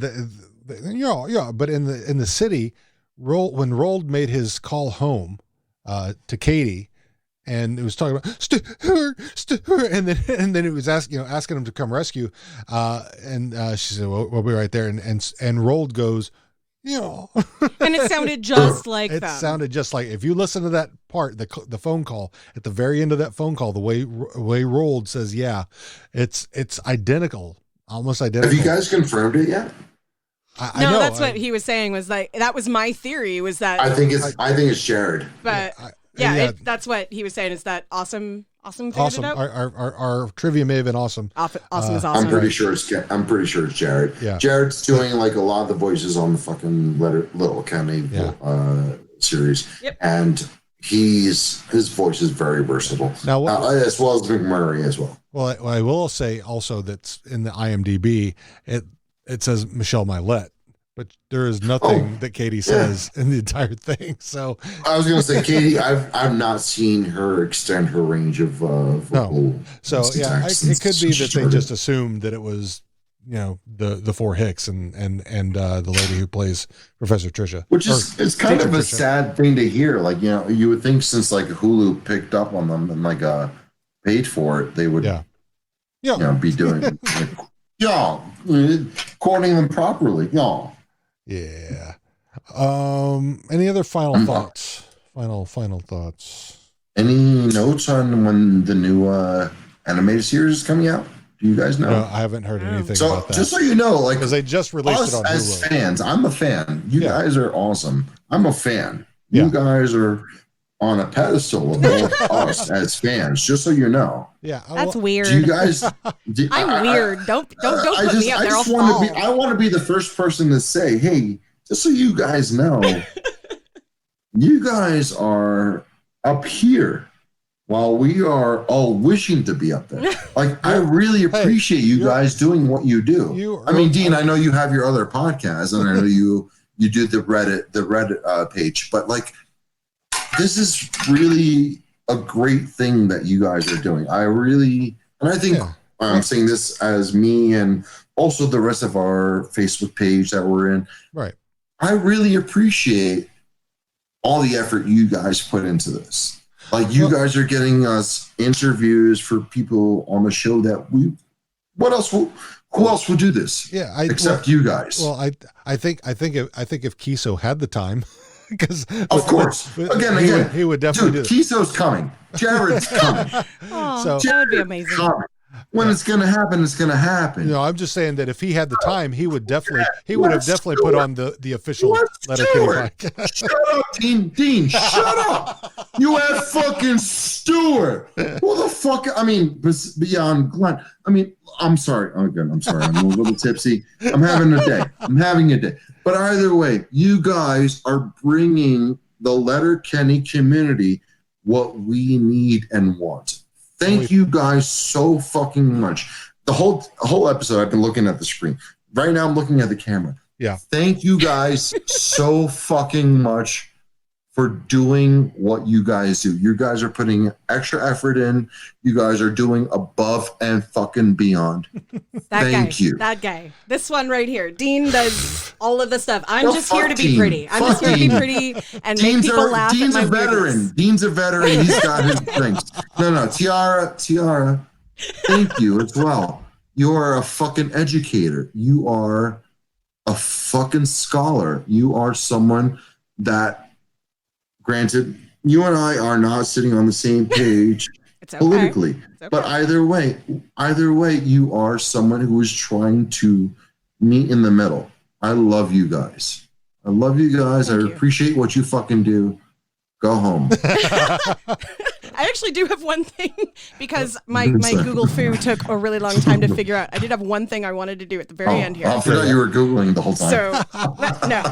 But in the city, when Roald made his call home to Katie, and it was talking about Stuart, and then it was asking him to come rescue, and she said, well, we'll be right there, and Roald goes, and it sounded just like it them. sounded just like, if you listen to that part, the phone call at the very end of that phone call, the way Roald says, it's identical, almost identical. Have you guys confirmed it yet? I know. That's what he was saying, was like, that was my theory, was that I think it's Jared. But that's what he was saying, is that awesome figured awesome. it out? Our trivia may have been awesome. Awesome is awesome. I'm pretty sure it's Jared. Yeah. Jared's doing like a lot of the voices on the fucking Letterkenny series. Yep. And his voice is very versatile. Now, as well as McMurray as well. Well, I will say also that's in the IMDb, it says Michelle Milet, but there is nothing that Katie says in the entire thing. So I was going to say, Katie, I've not seen her extend her range of vocal. So it could be that they just assumed that it was the four Hicks and the lady who plays Professor Trisha, which is it's kind of a sad thing to hear. Like you would think since like Hulu picked up on them and like paid for it, they would be doing quoting them properly. Yeah. Any other final thoughts? Final thoughts. Any notes on when the new animated series is coming out? Do you guys know? No, I haven't heard anything about that. Just so you know, like, because they just released it on Hulu. As fans, I'm a fan. You guys are awesome. I'm a fan. Yeah. You guys are on a pedestal above us as fans. Just so you know. Yeah, that's weird. Do you guys? I'm weird. Don't put me up there. I want to be the first person to say, hey, just so you guys know, you guys are up here while we are all wishing to be up there. Like, I really appreciate you guys doing what you do. I mean, Dean, I know you have your other podcast, and I know you do the Reddit page, but like, this is really a great thing that you guys are doing. I think I'm saying this as me and also the rest of our Facebook page that we're in. Right. I really appreciate all the effort you guys put into this. Like, you guys are getting us interviews for people on the show that who else would do this? Yeah, except you guys. Well, I think if Kiso had the time, because of course, he would definitely do it. Kiso's coming. Jared's coming. So that would be amazing. When it's going to happen, it's going to happen. I'm just saying that if he had the time, he would have definitely put on the official Letterkenny podcast. Shut up, Dean. Shut up. You had fucking Stewart. Who the fuck? I mean, beyond Glenn. I mean, I'm sorry. I'm sorry. I'm a little tipsy. I'm having a day. But either way, you guys are bringing the Letterkenny community what we need and want. Thank you guys so fucking much. The whole episode, I've been looking at the screen. Right now, I'm looking at the camera. Yeah. Thank you guys so fucking much for doing what you guys do. You guys are putting extra effort in. You guys are doing above and fucking beyond. Thank you. That guy. This one right here. Dean does all of the stuff. I'm just here to be pretty. I'm just here to be pretty and make people laugh at my weirdness. Dean's a veteran. He's got his things. No. Tiara, thank you as well. You are a fucking educator. You are a fucking scholar. You are someone that, granted, you and I are not sitting on the same page politically, but either way, you are someone who is trying to meet in the middle. I love you guys. I appreciate what you fucking do. Go home. I actually do have one thing because my Google Foo took a really long time to figure out. I did have one thing I wanted to do at the very end here. I forgot you were Googling the whole time. So, no.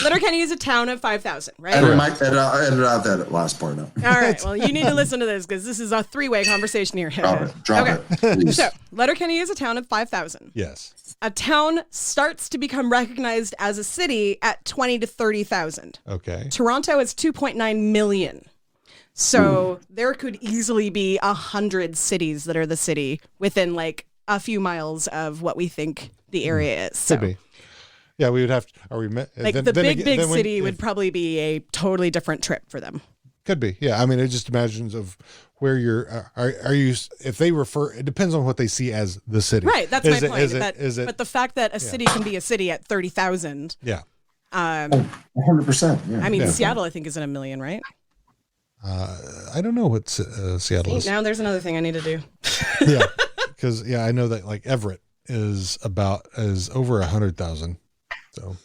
Letterkenny is a town of 5,000, right? Edit out that last part out. All right. Well, you need to listen to this because this is a three-way conversation here. Drop it. Please. So, Letterkenny is a town of 5,000. Yes. A town starts to become recognized as a city at 20 to 30,000. Okay. Toronto is 2.9 million. So there could easily be 100 cities that are the city within like a few miles of what we think the area is. So, Could be. Yeah, we would have to. the big city would probably be a totally different trip for them. Could be. Yeah. I mean, it just imagines of where you're. Are you? If they refer, it depends on what they see as the city. Right. That's my point. Is it? But the fact that a city can be a city at 30,000. Yeah. 100%. Yeah. I mean, Seattle, I think, is in 1 million, right? I don't know what Seattle is. Now there's another thing I need to do. Yeah, because I know that like Everett is over 100,000. So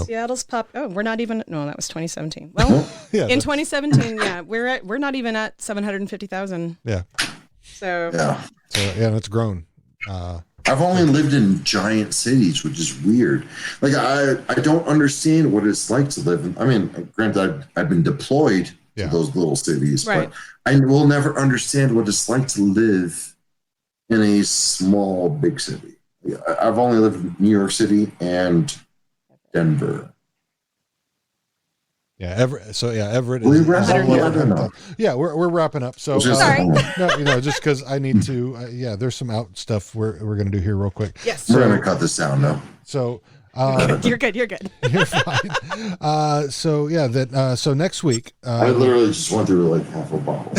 Seattle's we're not even. No, that was 2017. Well, in 2017, we're not even at 750,000. Yeah. So it's grown. I've only lived in giant cities, which is weird. Like I don't understand what it's like to live in. I mean, granted, I've been deployed to those little cities, right. but I will never understand what it's like to live in a small, big city. I've only lived in New York City and Denver. Yeah, Everett. So Everett Will is. we wrap up? Yeah, we're wrapping up. So sorry. No, just because I need to. There's some out stuff we're going to do here real quick. Yes. We're going to cut this down now. So you're good. You're fine. So next week. I literally just went through like half a bottle.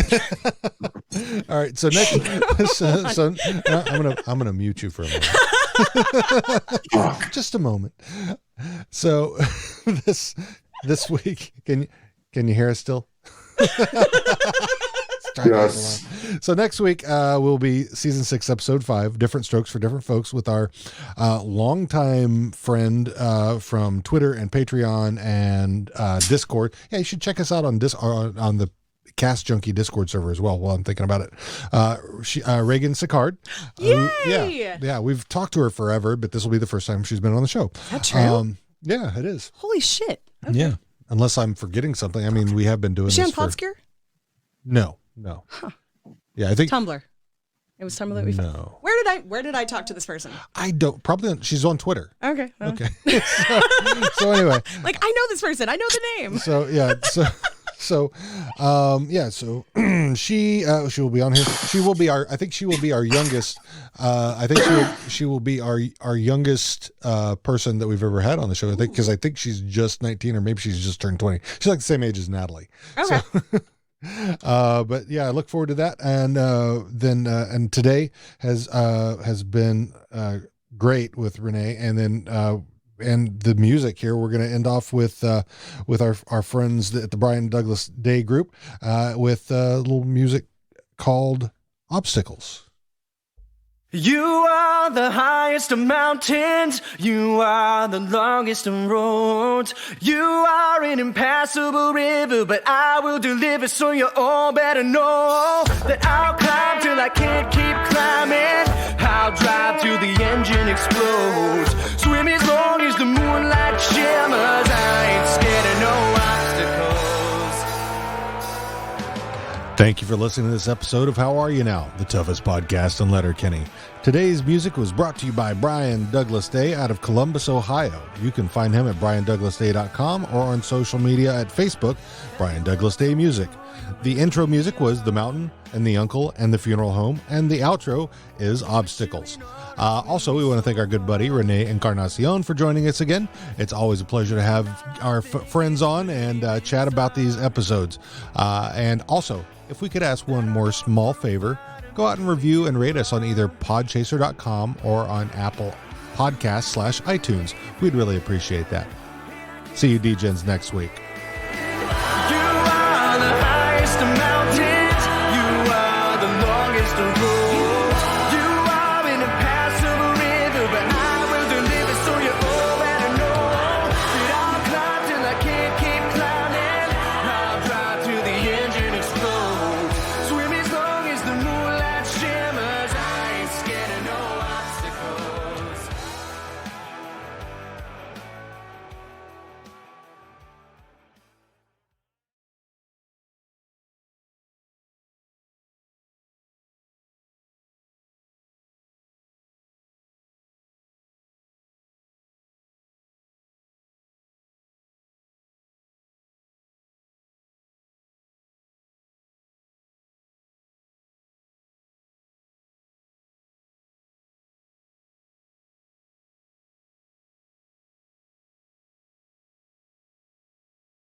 All right. So next. I'm gonna mute you for a moment. Just a moment. So this week, can you hear us still? Yes. So next week will be season 6, episode 5, Different Strokes for Different Folks, with our longtime friend from Twitter and Patreon and Discord. Yeah, you should check us out on the Cast Junkie Discord server as well while I'm thinking about it. Reagan Sicard. Yay! Yeah, we've talked to her forever, but this will be the first time she's been on the show. Is that true? Yeah, it is. Holy shit. Okay. Yeah. Unless I'm forgetting something. I mean, we have been doing Was she this on Podskier? No. Huh. Yeah, I think Tumblr. It was Tumblr that we found. No. Where did I talk to this person? I don't. Probably she's on Twitter. Okay. Okay. So anyway. Like, I know this person. I know the name. So yeah. So she will be on here. She will be our. I think she will be our youngest. I think she will be our youngest person that we've ever had on the show. I think because I think she's just 19 or maybe she's just turned 20. She's like the same age as Natalie. Okay. So, but yeah, I look forward to that. And and today has been great with Rene, and then. And the music here, we're going to end off with our friends at the Brian Douglas Day group with a little music called Obstacles. You are the highest of mountains. You are the longest of roads. You are an impassable river, but I will deliver, so you all better know that I'll climb till I can't keep climbing. I'll drive till the engine explodes. Swim as long as the moonlight shimmers. I ain't scared of no obstacles. Thank you for listening to this episode of How Are You Now, the toughest podcast in Letterkenny. Today's music was brought to you by Brian Douglas Day out of Columbus, Ohio. You can find him at briandouglasday.com or on social media at Facebook, Brian Douglas Day Music. The intro music was The Mountain and the Uncle and the Funeral Home, and the outro is Obstacles. Also, we want to thank our good buddy Rene Encarnacion for joining us again. It's always a pleasure to have our friends on and chat about these episodes. And also, if we could ask one more small favor, go out and review and rate us on either podchaser.com or on Apple Podcasts /iTunes. We'd really appreciate that. See you, D-Gens, next week.